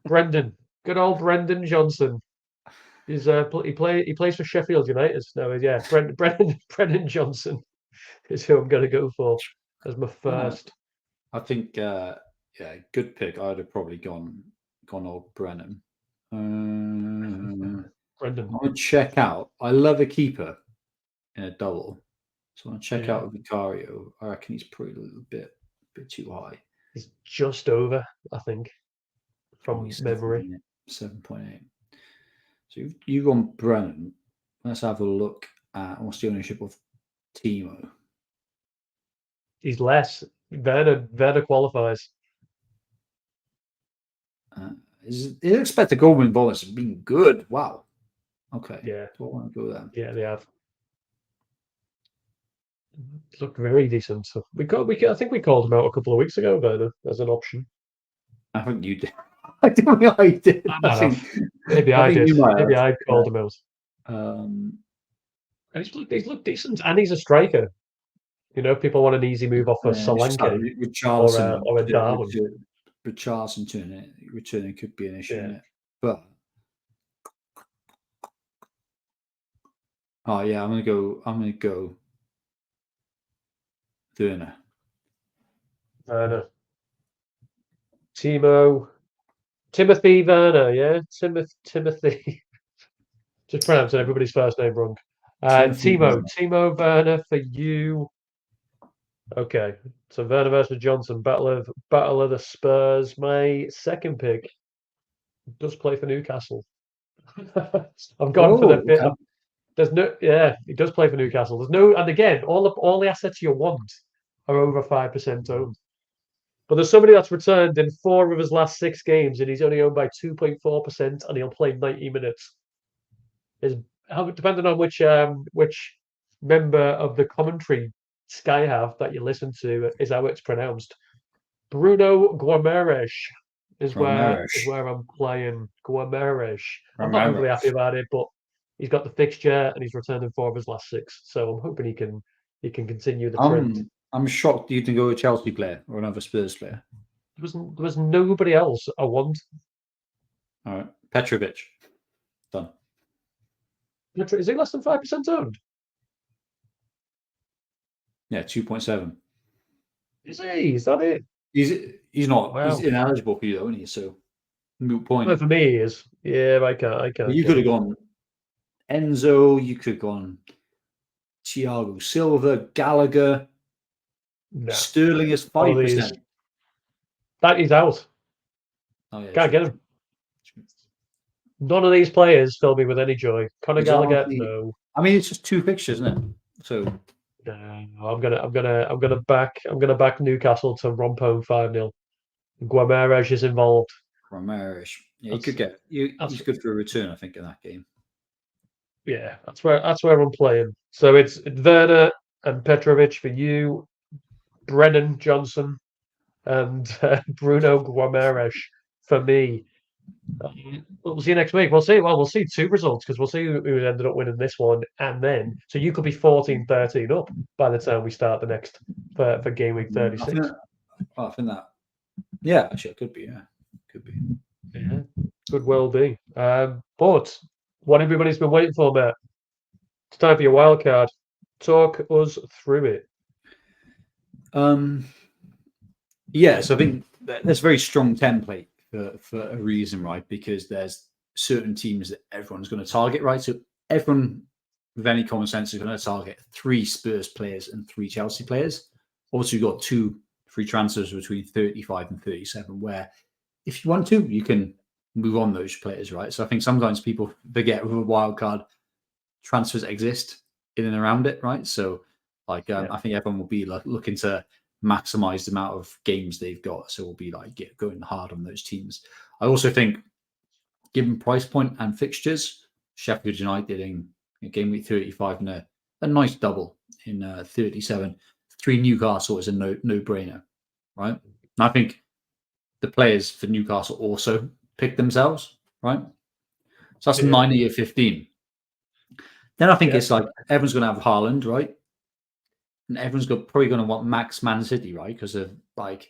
Brendan. Good old Brendan Johnson. He plays for Sheffield United. No, yeah, Brendan Johnson is who I'm going to go for as my first. I think, good pick. I'd have probably gone old Brennan. Brendan. I want to check out. I love a keeper in a double, so I want to check out Vicario. I reckon he's probably a little bit too high. He's just over, I think, from memory. 7.8. So you've gone Brennan. Let's have a look at what's the ownership of Timo. He's less. Werner qualifies. His expected goal involvement has been good. Wow. Okay. Yeah. So I want to go there. Yeah, they have. Looked very decent. So I think we called him out a couple of weeks ago, Werner, as an option. I think you did. I don't know. I did. Maybe I did. Maybe I called him out. And he's looked decent, and he's a striker. You know, people want an easy move off of It's just like Solanke Richarlison or a Darwin. returning could be an issue, Yeah. in it. But oh yeah, I'm gonna go Werner. Werner. Timothy Werner, yeah? Timothy. Just pronouncing everybody's first name wrong. Timothy Werner. Timo Werner for you. Okay, so Werner versus Johnson, battle of the Spurs. My second pick does play for Newcastle. I've gone for the Oh, bit. okay. There's no, yeah, he does play for Newcastle. There's no, and again, all the assets you want are over 5% owned. But there's somebody that's returned in 4 of his last 6 games, and he's only owned by 2.4%, and he'll play 90 minutes. Is how depending on which member of the commentary Sky have that you listen to is how it's pronounced. Bruno Guimaraes is Ramirez. where I'm playing Guimaraes. I'm not overly happy Ramirez. about it, but he's got the fixture and he's returned in 4 of his last 6. So I'm hoping he can continue the trend. I'm shocked you didn't go a Chelsea player or another Spurs player. There was nobody else I want. All right, Petrovic. Done. Is he less than 5% owned? Yeah, 2.7. Is he? Is that it? He's not. Wow. He's ineligible for you, though, isn't he? So moot point. Well, for me, he is. Yeah, I can't. You could have gone Enzo. You could have gone Thiago Silva, Gallagher. No. Sterling is 5%. That is out. Oh, yeah, Can't get him. None of these players fill me with any joy. Conor Gallagher, no. I mean, it's just 2 fixtures, isn't it? So no, I'm gonna back Newcastle to romp home 5-0. Guimaraes is involved. Ramirez. Yeah, he's good for a return, I think, in that game. Yeah, that's where I'm playing. So it's Werner and Petrovic for you, Brennan Johnson and Bruno Guimaraes for me. We'll see you next week. We'll see. Well, we'll see 2 results because we'll see who ended up winning this one, and then so you could be 14-13 up by the time we start the next for game week 36. I think that. Yeah, actually, it could be. Yeah, could be. Yeah, could well be. But what everybody's been waiting for, Matt. It's time for your wild card. Talk us through it. Yeah, so I think there's a very strong template for a reason, right? Because there's certain teams that everyone's going to target, right? So everyone with any common sense is going to target 3 Spurs players and 3 Chelsea players. Also, you've got 2 free transfers between 35 and 37, where if you want to, you can move on those players, right? So I think sometimes people forget with a wild card, transfers exist in and around it, right? So I think everyone will be looking to maximize the amount of games they've got. So we'll be going hard on those teams. I also think, given price point and fixtures, Sheffield United in game week 35 and a nice double in 37. 3 Newcastle is a no-brainer, right? And I think the players for Newcastle also pick themselves, right? So that's 90 of 15. Then I think it's like everyone's going to have Haaland, right? And everyone's probably going to want Max Man City, right? Because of Arsenal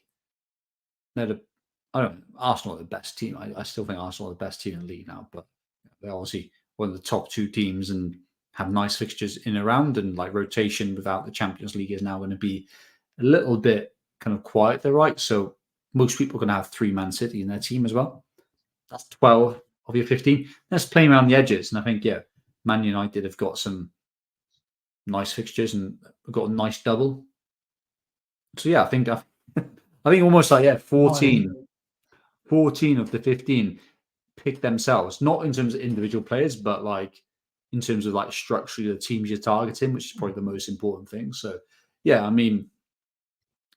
are the best team. I still think Arsenal are the best team in the league now, but they're obviously one of the top 2 teams and have nice fixtures in and around, and rotation without the Champions League is now going to be a little bit kind of quiet there, right? So most people are going to have 3 Man City in their team as well. That's 12 of your 15. That's playing around the edges, and I think Man United have got some nice fixtures and got a nice double. So I think almost 14 of the 15 pick themselves, not in terms of individual players, but in terms of structurally the teams you're targeting, which is probably the most important thing. So I mean,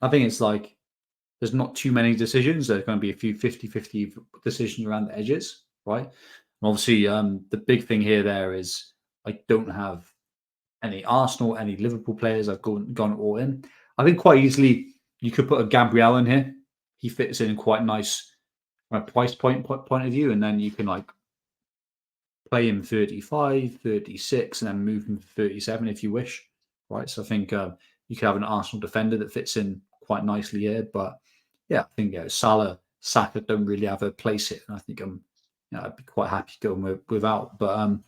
I think it's there's not too many decisions. There's going to be a few 50-50 decisions around the edges, right? And obviously, the big thing there is I don't have any Arsenal, any Liverpool players. I've gone all in. I think quite easily you could put a Gabriel in here. He fits in quite nice from a price point of view, and then you can play him 35, 36, and then move him to 37 if you wish, right? So I think you could have an Arsenal defender that fits in quite nicely here. But yeah, I think Salah, Saka don't really have a place here, and I think I'd be quite happy going without. But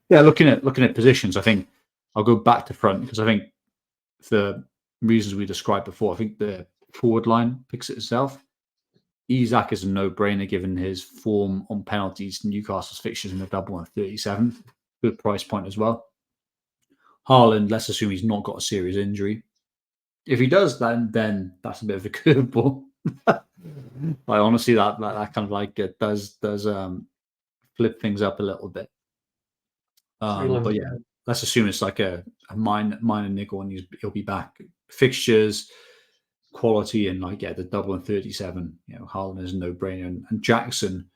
yeah, looking at positions, I think I'll go back to front because I think for reasons we described before, I think the forward line picks it itself. Isak is a no-brainer given his form on penalties. Newcastle's fixtures in the double on 37, good price point as well. Haaland, let's assume he's not got a serious injury. If he does, then that's a bit of a curveball. Honestly, that kind of like does flip things up a little bit. But yeah, let's assume it's like a minor niggle and he'll be back. Fixtures, quality, and the double and 37. Haaland is a no-brainer, and Jackson.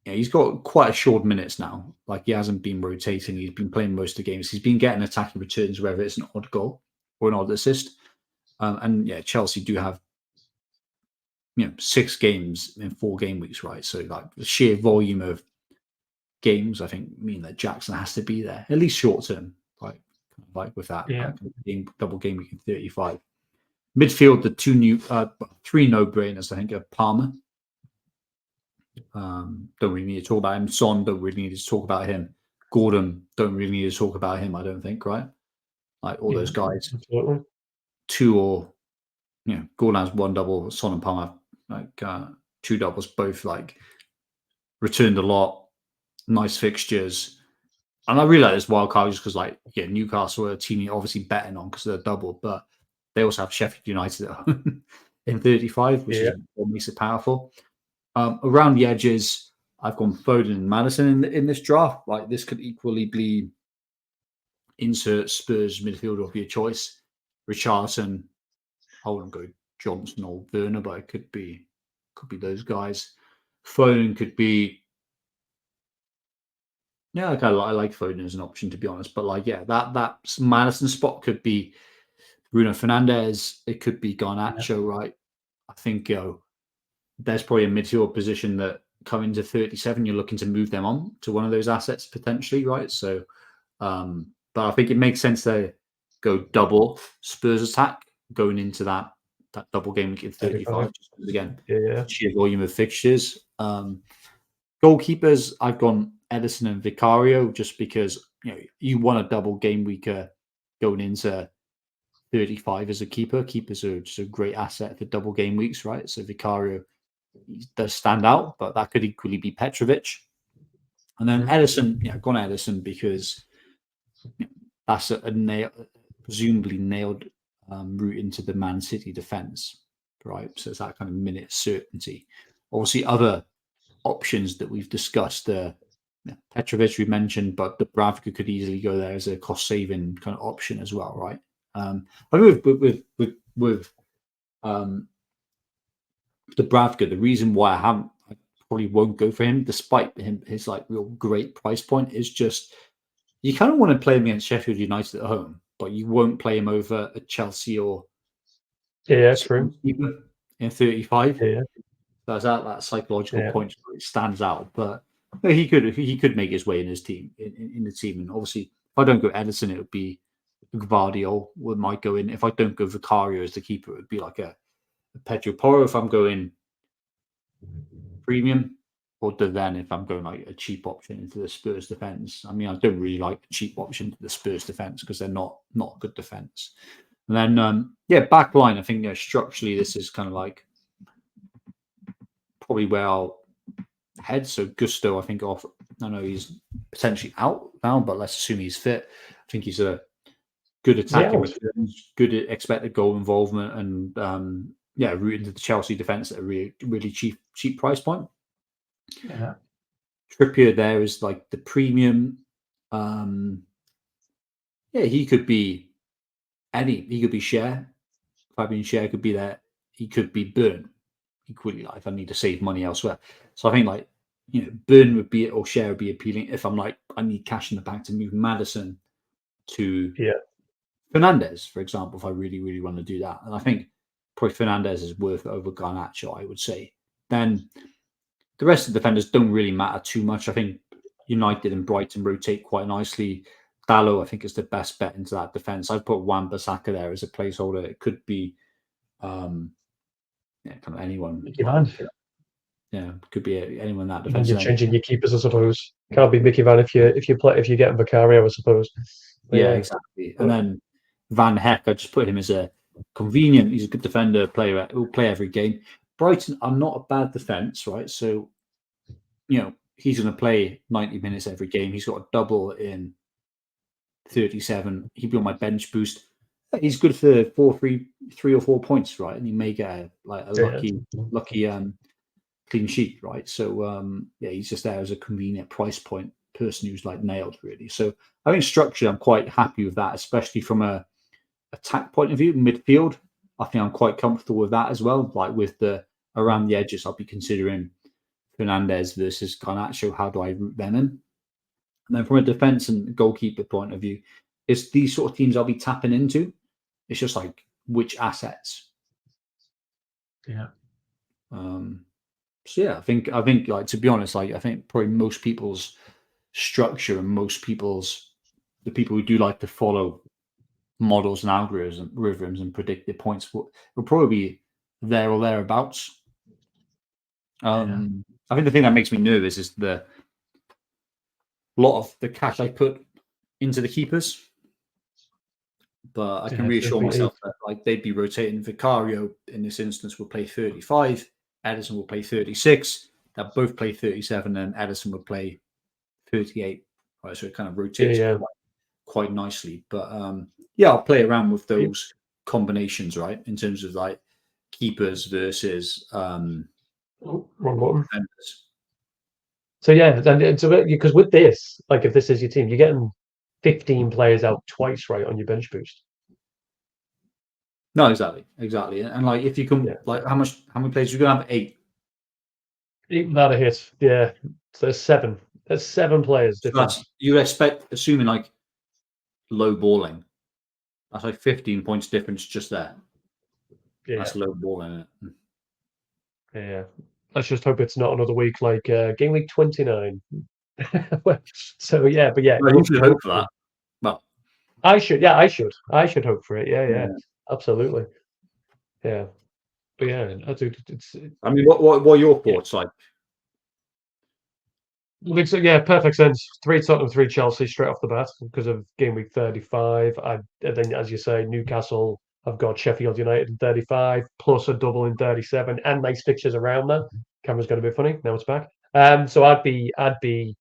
He's got quite assured minutes now. He hasn't been rotating. He's been playing most of the games. He's been getting attacking returns, whether it's an odd goal or an odd assist. And Chelsea do have 6 games in 4 game weeks, right? So the sheer volume of games, I think, mean that Jackson has to be there at least short term, with that double game week in 35. Midfield, the 3 no-brainers, I think, are Palmer. Don't really need to talk about him. Son, don't really need to talk about him. Gordon, don't really need to talk about him, I don't think, right? All those guys. Absolutely. 2 or, Gordon has 1 double, Son and Palmer have 2 doubles, both returned a lot, nice fixtures. And I realize it's Wildcard just because Newcastle are a team you're obviously betting on because they're double, but they also have Sheffield United at home in 35, which is what makes it powerful. Around the edges, I've gone Foden and Maddison in this draft. This could equally be insert Spurs midfielder of your choice. Richarlison, I wouldn't go Johnson or Werner, but it could be those guys. Foden could be. Yeah, I like Foden as an option, to be honest. But that Maddison spot could be Bruno Fernandes. It could be Garnacho, right? I think there's probably a midfield position that coming to 37, you're looking to move them on to one of those assets potentially, right? So, but I think it makes sense to go double Spurs attack going into that double game week in 35. Just again, sheer volume of fixtures. Goalkeepers, I've gone Edison and Vicario just because you want a double game week going into 35 as a keeper. Keepers are just a great asset for double game weeks, right? So Vicario does stand out, but that could equally be Petrovic. And then Edison, I've gone Edison because that's a presumably nailed route into the Man City defense, right? So it's that kind of minute certainty. Obviously, other options that we've discussed, Petrovic we mentioned, but the Bravka could easily go there as a cost-saving kind of option as well, right? I think with the Bravka, the reason why I probably won't go for him, despite his real great price point, is just you kind of want to play him against Sheffield United at home, but you won't play him over at Chelsea or true in 35. That's that psychological point stands out. But he could make his way in his team in the team. And obviously, if I don't go Edison, it would be Gvardiol might go in. If I don't go Vicario as the keeper, it would be like a Pedro Porro if I'm going premium, or then if I'm going a cheap option into the Spurs defense. I mean, I don't really like the cheap option to the Spurs defense because they're not good defense. And then back line, I think structurally this is kind of probably where I'll head. So Gusto, I think I know he's potentially out now, but let's assume he's fit. I think he's a good attacking returns, good expected goal involvement, and route into the Chelsea defense at a really, really cheap price point. Yeah. Trippier there is the premium. He could be he could be Cher. Fabian Cher could be there. He could be Burn. Equally, if I need to save money elsewhere. So I think Burn would be, or Cher would be appealing if I'm I need cash in the bank to move Maddison to Fernandes, for example, if I really, really want to do that. And I think probably Fernandes is worth it over Garnacho, I would say. Then the rest of the defenders don't really matter too much. I think United and Brighton rotate quite nicely. Dallo, I think, is the best bet into that defense. I've put Wan-Bissaka there as a placeholder. It could be kind of anyone. Mickey Van. Yeah, could be anyone in that And then defense. you're changing your keepers, I suppose. Can't be Mickey Van if you're getting Vicario, I suppose. But yeah, exactly. And then Van Heck, I just put him as a convenient. He's a good defender, player who'll play every game. Brighton are not a bad defense, right? So, he's going to play 90 minutes every game. He's got a double in 37. He'd be on my bench boost. He's good for 3 or 4 points, right? And he may get a lucky clean sheet, right? So he's just there as a convenient price point person who's like nailed, really. So I think structurally, I'm quite happy with that, especially from a attack point of view. Midfield, I think I'm quite comfortable with that as well. Like with the around the edges, I'll be considering Fernandez versus Garnacho. How do I route them in? And then from a defense and goalkeeper point of view, it's these sort of teams I'll be tapping into. It's just like which assets. Yeah. So yeah, I think like, to be honest, like I think probably most people's structure and the people who do like to follow models and algorithms and predict the points will probably be there or thereabouts. I think the thing that makes me nervous is the lot of the cash I put into the keepers. But I can reassure myself that like they'd be rotating. Vicario in this instance will play 35. Edison will play 36. They'll both play 37, and Edison will play 38. Right, so it kind of rotates quite nicely. But I'll play around with those combinations, right? In terms of like keepers versus wrong button. defenders. So because with this, like if this is your team, you're getting 15 players out twice, right, on your bench boost. No, exactly. And like if you can, like how many players you're gonna have? 8. 8 without a hit. Yeah. So there's 7. There's 7 players difference. You expect, assuming like low balling, that's like 15 points difference just there. Yeah. That's low balling, isn't it? Yeah. Let's just hope it's not another week like game week 29. So yeah, but yeah. You should hope for that. Well, I should hope for it. Yeah. Absolutely. Yeah. But yeah, I mean, what are your thoughts like? Yeah, perfect sense. 3 Tottenham, 3 Chelsea straight off the bat because of game week 35. And then, as you say, Newcastle have got Sheffield United in 35 plus a double in 37 and nice fixtures around that. Camera's going to be funny. Now it's back. So I'd be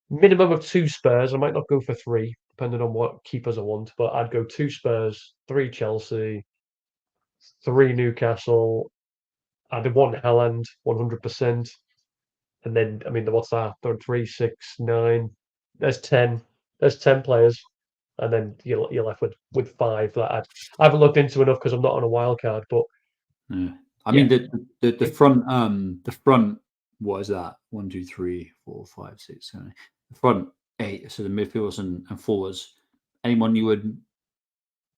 minimum of 2 Spurs. I might not go for 3, depending on what keepers I want, but I'd go 2 Spurs, 3 Chelsea, 3 Newcastle. I'd have 1 Haaland, 100%. And then, I mean, what's that? 3, 6, 9. There's 10. There's 10 players, and then you're left with 5 that I haven't looked into enough because I'm not on a wild card. But I mean, the front. What is that? 1, 2, 3, 4, 5, 6, 7. The front 8. So the midfielders and forwards. Anyone you would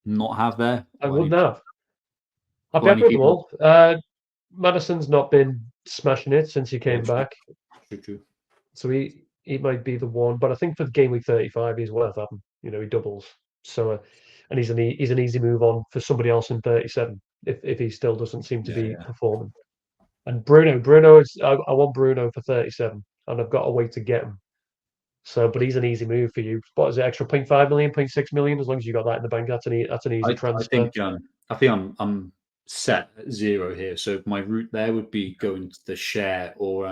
not have there? I wouldn't have. I'd be happy with them all. Madison's not been smashing it since he came back. True. So he might be the one, but I think for game week 35, he's worth having. He doubles. So, and he's an easy move on for somebody else in 37 if he still doesn't seem to be performing. And Bruno is I want Bruno for 37, and I've got a way to get him. So, but he's an easy move for you. What is it? Extra 0.5 million, 0.6 million? As long as you got that in the bank, that's an easy transfer. I think I'm set at 0 here. So my route there would be going to the share or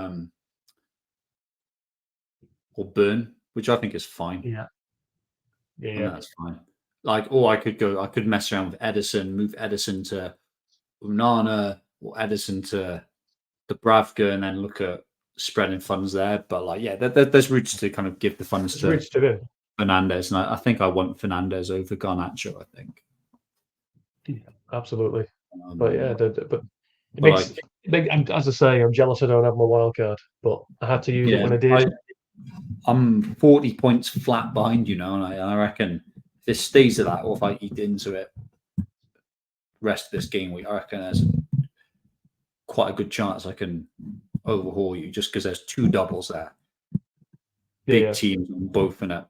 burn, which I think is fine. Yeah. That's fine. Like, or I could mess around with Edison, move Edison to Unana or Edison to Dubravka, and then look at spreading funds there. But like, there's routes to kind of give the funds to Fernandez, and I think I want Fernandez over Garnacho. I think. Yeah, absolutely. But it makes. As I say, I'm jealous I don't have my wild card, but I had to use it when I did. I'm 40 points flat behind you now, and I reckon if this stays at that, or if I eat into it rest of this game week, I reckon there's quite a good chance I can overhaul you just because there's 2 doubles there. Big teams on both in it.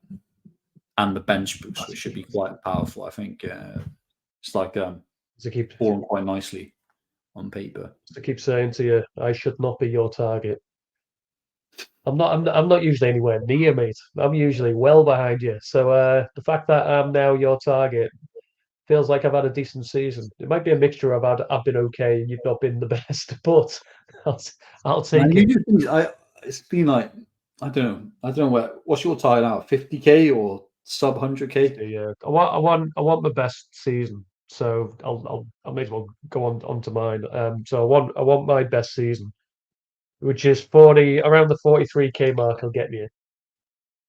and the bench boost, which should be quite powerful. I think it's like falling quite nicely on paper. To keep saying to you, I should not be your target. I'm not usually anywhere near, mate. I'm usually well behind you. So the fact that I'm now your target feels like I've had a decent season. It might be a mixture of I've been okay and you've not been the best, but I'll take it. It's been like I don't know what's your target now? 50k or sub 100k? Yeah, I want my best season. So I may as well go on to mine. So I want my best season, which is 40 around the 43k mark. I'll get you.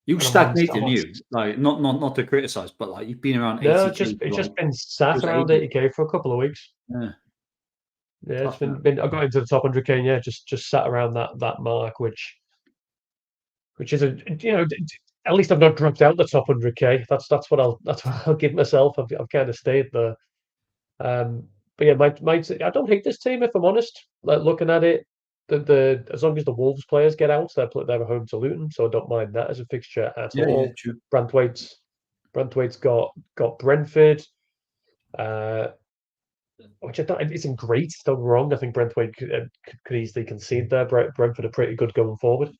You And stagnated, you like not to criticize, but like you've been around 80k. No, it's just been sat around 80k for a couple of weeks. Yeah, it's been. I got into the top 100k. Yeah, just sat around that mark, which is at least I've not dropped out the top 100k. That's what I'll give myself. I've kind of stayed there. But yeah, I don't hate this team if I'm honest. Like looking at it, the as long as the Wolves players get out, they're home to Luton, so I don't mind that as a fixture at all. Yeah, true. Brantwaite's got Brentford, which I don't isn't great. Don't get me wrong. I think Brentwaite could easily concede there. Brentford are pretty good going forward.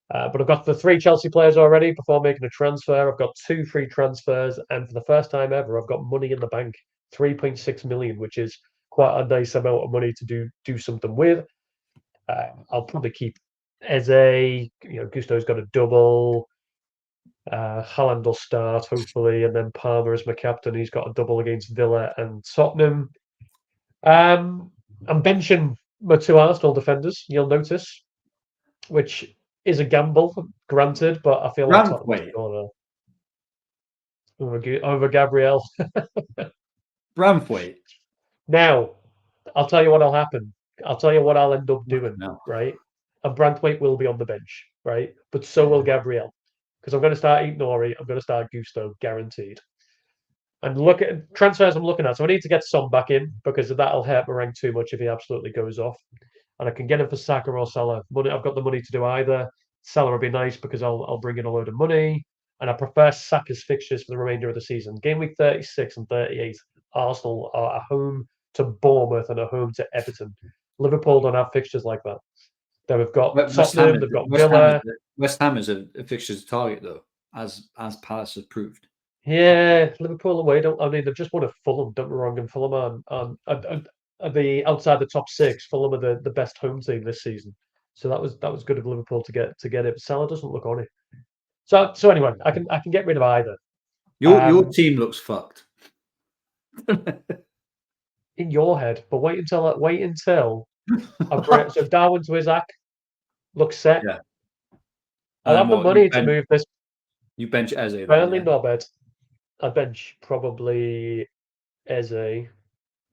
But I've got the 3 Chelsea players already before making a transfer. I've got 2 free transfers, and for the first time ever, I've got money in the bank, 3.6 million, which is quite a nice amount of money to do something with. I'll probably keep Eze. Gusto's got a double. Haaland will start hopefully, and then Palmer is my captain. He's got a double against Villa and Tottenham. I'm benching my 2 Arsenal defenders. You'll notice, which is a gamble, granted, but I feel like Tottenham's going over Gabriel. Brantwaite. Now, I'll tell you what will happen. I'll tell you what I'll end up doing, right? And Brantwaite will be on the bench, right? But so will Gabriel. Because I'm going to start Ignori, I'm going to start Gusto, guaranteed. And look at transfers I'm looking at. So I need to get Son back in because that'll hurt my rank too much if he absolutely goes off. And I can get him for Saka or Salah. I've got the money to do either. Salah would be nice because I'll bring in a load of money. And I prefer Saka's fixtures for the remainder of the season. Game week 36 and 38, Arsenal are at home to Bournemouth and at home to Everton. Liverpool don't have fixtures like that. They've got Tottenham, they've got Villa. West Ham is a fixtures target though, as Palace has proved. Yeah, Liverpool away. They've just won at Fulham. Don't be wrong, and Fulham are the outside the top 6. Fulham are the best home team this season. So that was good of Liverpool to get it. But Salah doesn't look on it. So anyway, I can get rid of either. Your team looks fucked. In your head, but wait until so Darwin to Isaac looks set. Yeah. I'll have the money to move this. You bench Eze. Burnley, not bad. I bench probably Eze, and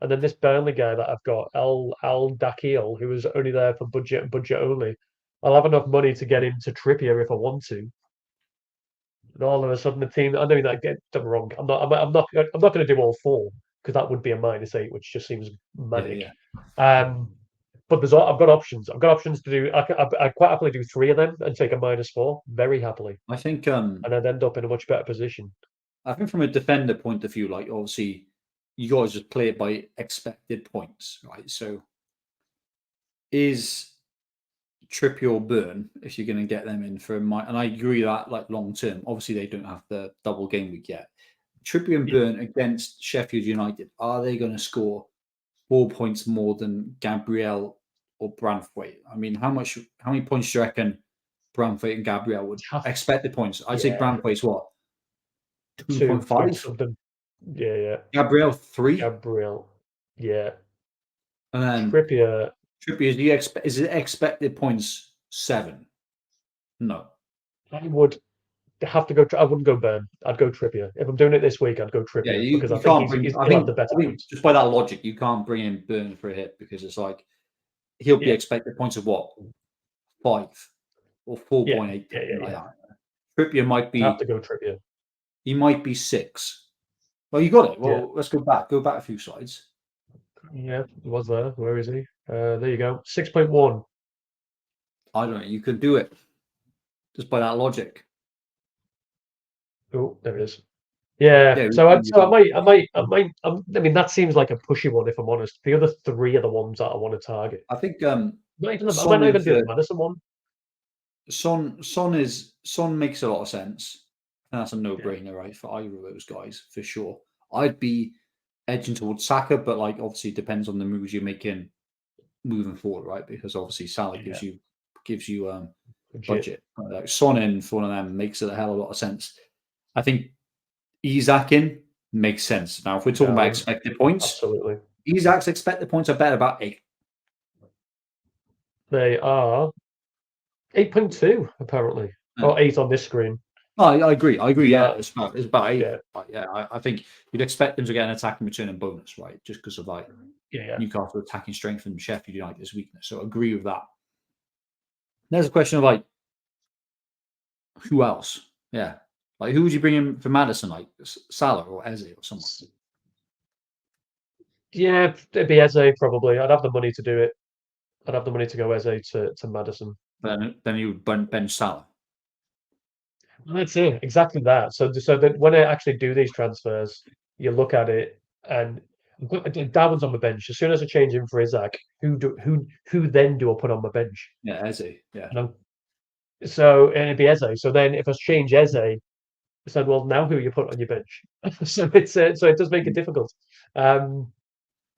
then this Burnley guy that I've got, Al Dakil, who was only there for budget and budget only. I'll have enough money to get him to Trippier if I want to. And all of a sudden, the team. I know that get wrong. I'm not going to do all 4 because that would be a -8, which just seems manic. Yeah. But I've got options. I've got options to do. I quite happily do 3 of them and take a -4 very happily. I think, and I'd end up in a much better position. I think from a defender point of view, like obviously, you guys just play it by expected points, right? So, is Trippier or Burn, if you're going to get them in for and I agree that like long term, obviously they don't have the double game week yet. Trippier and Burn against Sheffield United, are they going to score 4 points more than Gabriel or Brantwaite? I mean, how many points do you reckon Brantwaite and Gabriel would expected points? I'd say Brantwaite's what? 2.5 something. Yeah. Gabriel 3. Gabriel, yeah. And then Trippier, is it expected points 7? No. I would have to go. I wouldn't go Burn. I'd go Trippier. If I'm doing it this week, I'd go Trippier. Yeah, you because can't I think the better points. Just by that logic, you can't bring in Burn for a hit because it's like he'll be expected points of what? 5 or 4.8. Yeah. Trippier might be. I have to go Trippier. He might be 6. Well, you got it. Well, let's go back. Go back a few slides. Yeah, he was there. Where is he? There you go. 6.1. I don't know. You could do it just by that logic. Oh, there it is. Yeah. Yeah, So I mean, that seems like a pushy one if I'm honest. The other three are the ones that I want to target. I think I might Son not in even do the for Madison one. Son makes a lot of sense. And that's a Yeah. no-brainer, right, for either of those guys for sure. I'd be edging towards Saka, but like obviously it depends on the moves you're making moving forward, right? Because obviously Salah Yeah. gives you Legit. budget. Like Son in for one of them makes a hell of a lot of sense. I think Isak in makes sense. Now, if we're talking about expected points, Absolutely. Isak's expected points are better about 8. They are 8.2 apparently, or 8 on this screen. Oh, I agree. Yeah, it's about 8. Yeah. Yeah, I think you'd expect them to get an attacking return and bonus, right? Just because of like Newcastle attacking strength and Sheffield United's weakness. So I agree with that. There's a question of like who else? Yeah, like who would you bring in for Madison? Like Salah or Eze or someone? Yeah, it'd be Eze probably. I'd have the money to do it. I'd have the money to go Eze to Madison. Then you would bench Salah. That's it, exactly that. So that when I actually do these transfers, you look at it and Darwin's on the bench. As soon as I change him for Isaac, who then do I put on my bench? Yeah, Eze. Yeah. So it'd be Eze. So then if I change Eze, I said, well, now who you put on your bench? So it does make it difficult. And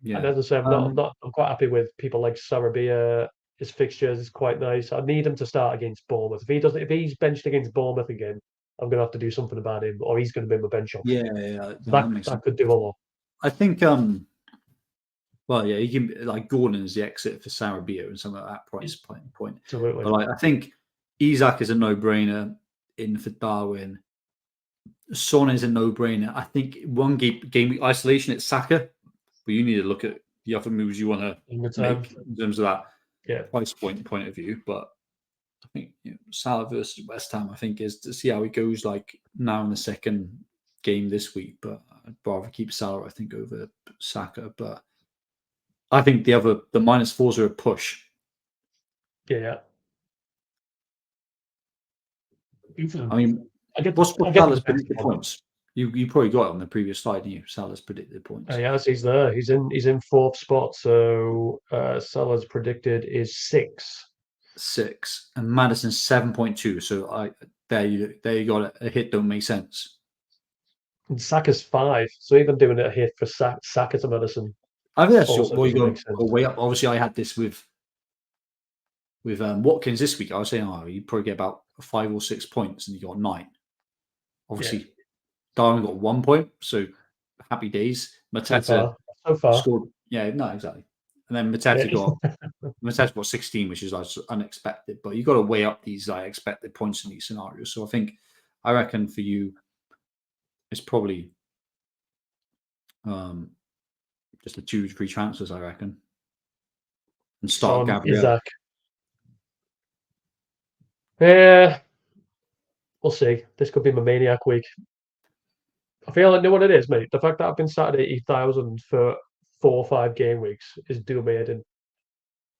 as I say, I'm quite happy with people like Sarabia. His fixtures is quite nice. I need him to start against Bournemouth. If he's benched against Bournemouth again, I'm going to have to do something about him, or he's going to be my bench option. Yeah. That could do a lot. I think. Well, yeah, you can like Gordon is the exit for Sarabia and some of that price point. Absolutely. But like, I think Isak is a no-brainer in for Darwin. Son is a no-brainer. I think one game isolation it's Saka, but you need to look at the other moves you want to make in terms of that price point of view. But I think Salah versus West Ham, I think, is to see how it goes like now in the second game this week. But I'd rather keep Salah, I think, over Saka. But I think the -4s are a push. Yeah. I mean, what's Salah's predicted points? You probably got it on the previous slide, didn't you? Salah's predicted points. Yes, he's there. He's in fourth spot. So Salah's predicted is 6. 6 and Madison's 7.2. So there you got it. A hit don't make sense. And Saka's 5. So even doing a hit for Saka to Madison. I think that's what you go way up. Obviously, I had this with Watkins this week. I was saying, you probably get about 5 or 6 points, and you got 9. Obviously, Darwin got 1 point, so happy days. Mateta so far scored. Yeah, no, exactly. And then Mateta got 16, which is like unexpected. But you got to weigh up these expected points in these scenarios. So I reckon for you, it's probably just the 2 free transfers, I reckon, and start Gabriel. Isaac. Yeah, we'll see. This could be my maniac week. I feel like know what it is, mate. The fact that I've been sat at 80,000 for 4 or 5 game weeks is doing me in.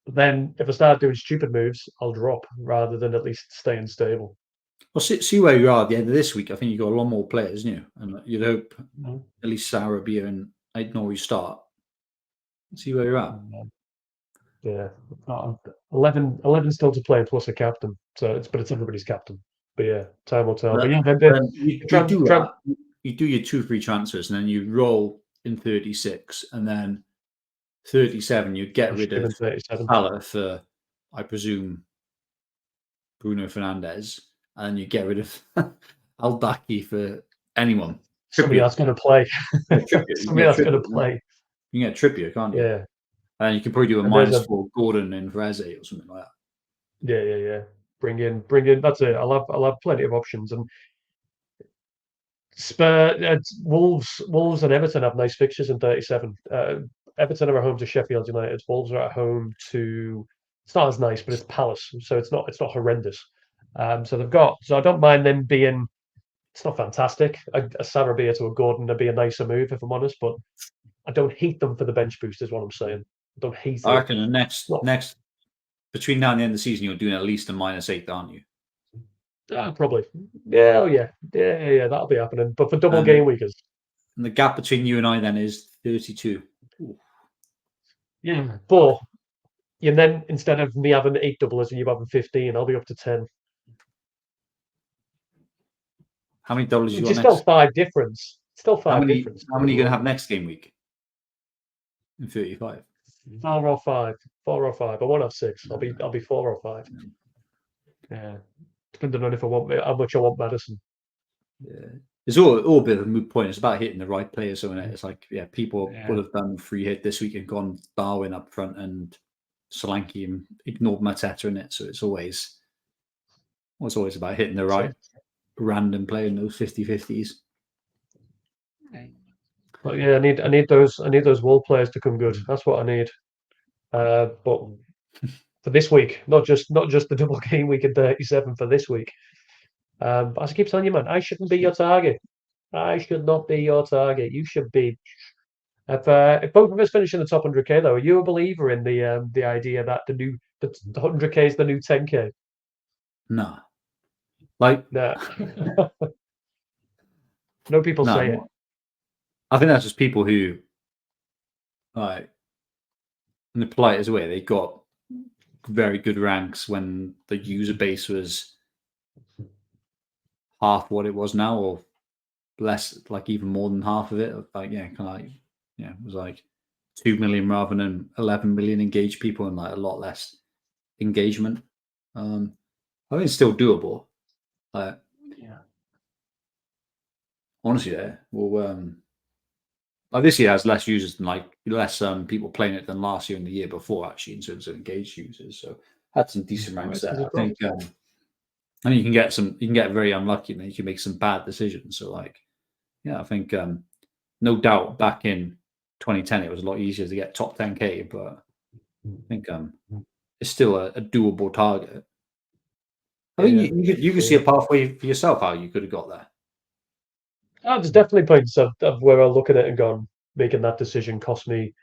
Then if I start doing stupid moves, I'll drop rather than at least staying stable. Well, see where you are at the end of this week. I think you've got a lot more players, haven't you? And you'd hope at least Sarabia and Aït-Nouri start. See where you're at. Yeah, 11 still to play plus a captain. So it's everybody's captain. But yeah, time will tell. But yeah, you do your 2 free transfers, and then you roll in 36, and then 37 you get rid of Salah for, I presume, Bruno Fernandes, and you get rid of Al-Daki for anyone. Somebody that's going to play. Somebody that's going to play. You can get Trippier, can't you? Yeah. And you can probably do a -4 Gordon in for Eze or something like that. Yeah. Bring in. That's it. I'll have plenty of options. And Wolves and Everton have nice fixtures in 37. Everton are at home to Sheffield United. Wolves are at home to. It's not as nice, but it's Palace, so it's not horrendous. So I don't mind them being. It's not fantastic. A Sarabia to a Gordon would be a nicer move if I'm honest, but I don't hate them for the bench boost. Is what I'm saying. I don't hate them. I reckon the next between now and the end of the season, you're doing at least a -8, aren't you? Probably. Yeah, oh yeah. Yeah, that'll be happening. But for double And game weekers. And the gap between you and I then is 32. Ooh. Yeah. But and then instead of me having 8 doublers and you having 15, I'll be up to 10. How many dollars you Which got is still next? 5 difference. Still How 5 many? difference. How many are you going to have next game week? In 35. 4 or 5. 4 or 5. I won't have 6. I'll be 4 or 5. Yeah. Depending on if I want how much I want Madison. Yeah. It's all a bit of a moot point. It's about hitting the right players. So it's like, yeah, people would have done free hit this week and gone Darwin up front and Solanke and ignored Mateta in it. So it's always about hitting the right random player in those 50-50s. But yeah, I need those wall players to come good. That's what I need. But for this week, not just the double game week in 37 for this week. But as I keep telling you, man, I shouldn't be your target. I should not be your target. You should be. If both of us finish in the top 100k, though, are you a believer in the idea that the 100k is the new 10k? No. Like, No. No people say it. I think that's just people who, like, in the politest way, they got very good ranks when the user base was half what it was now, or less, like even more than half of it. Like, yeah, kind of like, yeah, it was like 2 million rather than 11 million engaged people and like a lot less engagement. I think it's still doable. Like, Yeah. honestly, yeah. Well, like this year has less users than like less people playing it than last year and the year before, actually, in terms of engaged users. So had some decent ranks there. I think. And you can get very unlucky, and then you can make some bad decisions. So like, yeah, I think no doubt back in 2010 it was a lot easier to get top 10k, but I think it's still a doable target. I think you could see a pathway for yourself how you could have got there. There's definitely points of where I look at it and gone, making that decision cost me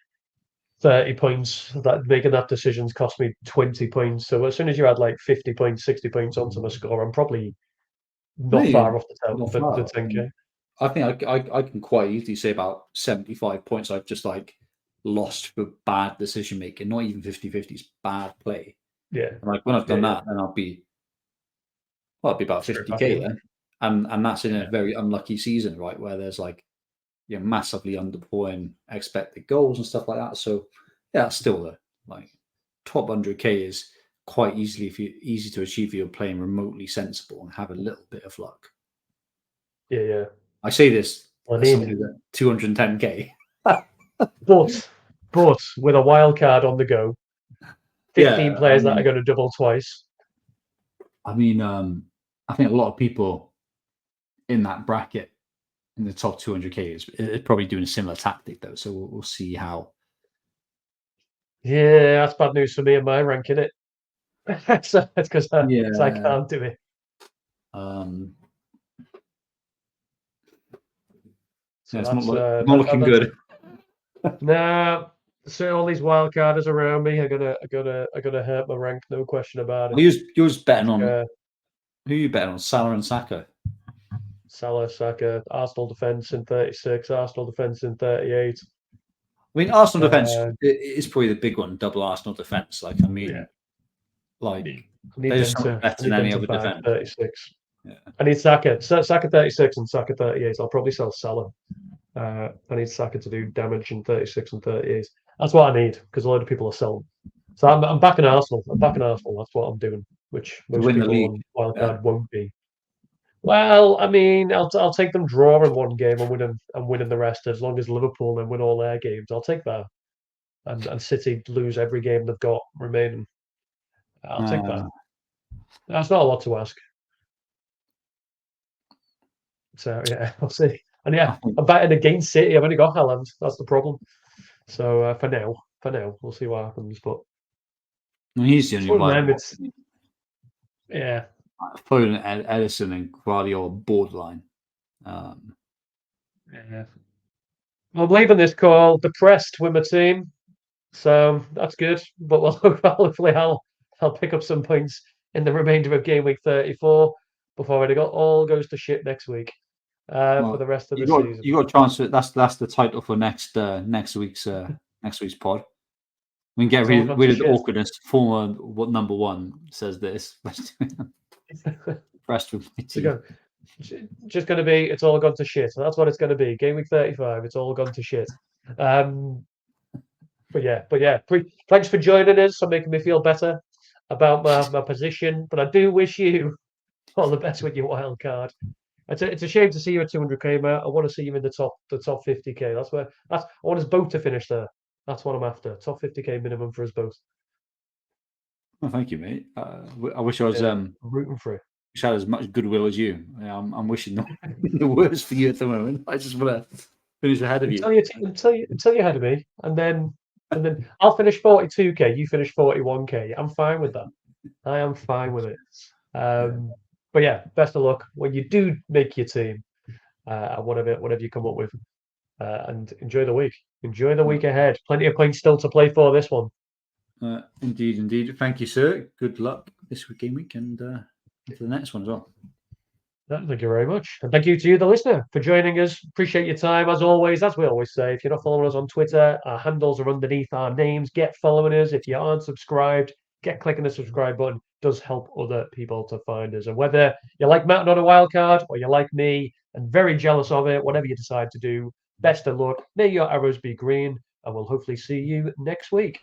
30 points. That making that decision's cost me 20 points. So as soon as you add like 50 points, 60 points onto my score, I'm probably not far off the 10k. I think I can quite easily say about 75 points I've just like lost for bad decision making, not even 50-50s, bad play. Yeah. And like when I've done that, then I'll be about 50k then. And that's in a very unlucky season, right? Where there's like, you know, massively underperforming expected goals and stuff like that. So yeah, it's still the like top 100k is quite easy to achieve if you're playing remotely sensible and have a little bit of luck. Yeah. I say this as somebody who's at 210k. but with a wild card on the go, 15 players that are going to double twice. I mean, I think a lot of people in that bracket in the top 200k is probably doing a similar tactic though. So we'll see how. Yeah, that's bad news for me in my ranking it. So it's because I can't do it. So it's not looking good. Nah, so all these wildcarders around me are gonna hurt my rank, no question about it. You're betting on who are you betting on? Salah and Saka. Salah, Saka, Arsenal defence in 36, Arsenal defence in 38. I mean, Arsenal defence is probably the big one. Double Arsenal defence. Like, I mean, like they're so much better than any other defence. 36. Yeah. I need Saka 36 and Saka 38. I'll probably sell Salah. I need Saka to do damage in 36 and 38. That's what I need because a lot of people are selling. So I'm backing Arsenal. That's what I'm doing, which most people on Wildcard won't be. Well, I mean, I'll take them drawing one game and winning the rest as long as Liverpool then win all their games. I'll take that, and City lose every game they've got remaining. I'll take that. That's not a lot to ask. So yeah, we'll see. And yeah, I'm betting against City. I've only got Haaland. That's the problem. So for now, we'll see what happens. But he's the only one. Yeah. Foden, Edison, and Guardiola borderline. Yeah. I'm leaving this call depressed with my team, so that's good. But hopefully I'll pick up some points in the remainder of game week 34. before it all goes to shit next week for the rest of the season. You got a chance. That's the title for next week's pod. We can get rid of the awkwardness. Former number one says this. Impressed with my team. Just going to be, it's all gone to shit. That's what it's going to be. Game week 35, it's all gone to shit. But yeah, thanks for joining us and making me feel better about my position. But I do wish you all the best with your wild card. It's a shame to see you at 200k, Matt. I want to see you in the top 50k. I want us both to finish there. That's what I'm after. Top 50k minimum for us both. Well, thank you, mate. I wish I was rooting for it. Wish I had as much goodwill as you. I'm wishing the worst for you at the moment. I just want to finish ahead of you. Until you're ahead of me, and then I'll finish 42k. You finish 41k. I'm fine with that. I am fine with it. But yeah, best of luck when you do make your team, whatever you come up with, and enjoy the week. Enjoy the week ahead. Plenty of points still to play for this one. Indeed. Thank you, sir. Good luck this game week and for the next one as well. Thank you very much. And thank you to you, the listener, for joining us. Appreciate your time, as always. As we always say, if you're not following us on Twitter, our handles are underneath our names. Get following us. If you aren't subscribed, get clicking the subscribe button. It does help other people to find us. And whether you like Matt on a wild card or you like me and very jealous of it, whatever you decide to do, best of luck. May your arrows be green, and we'll hopefully see you next week.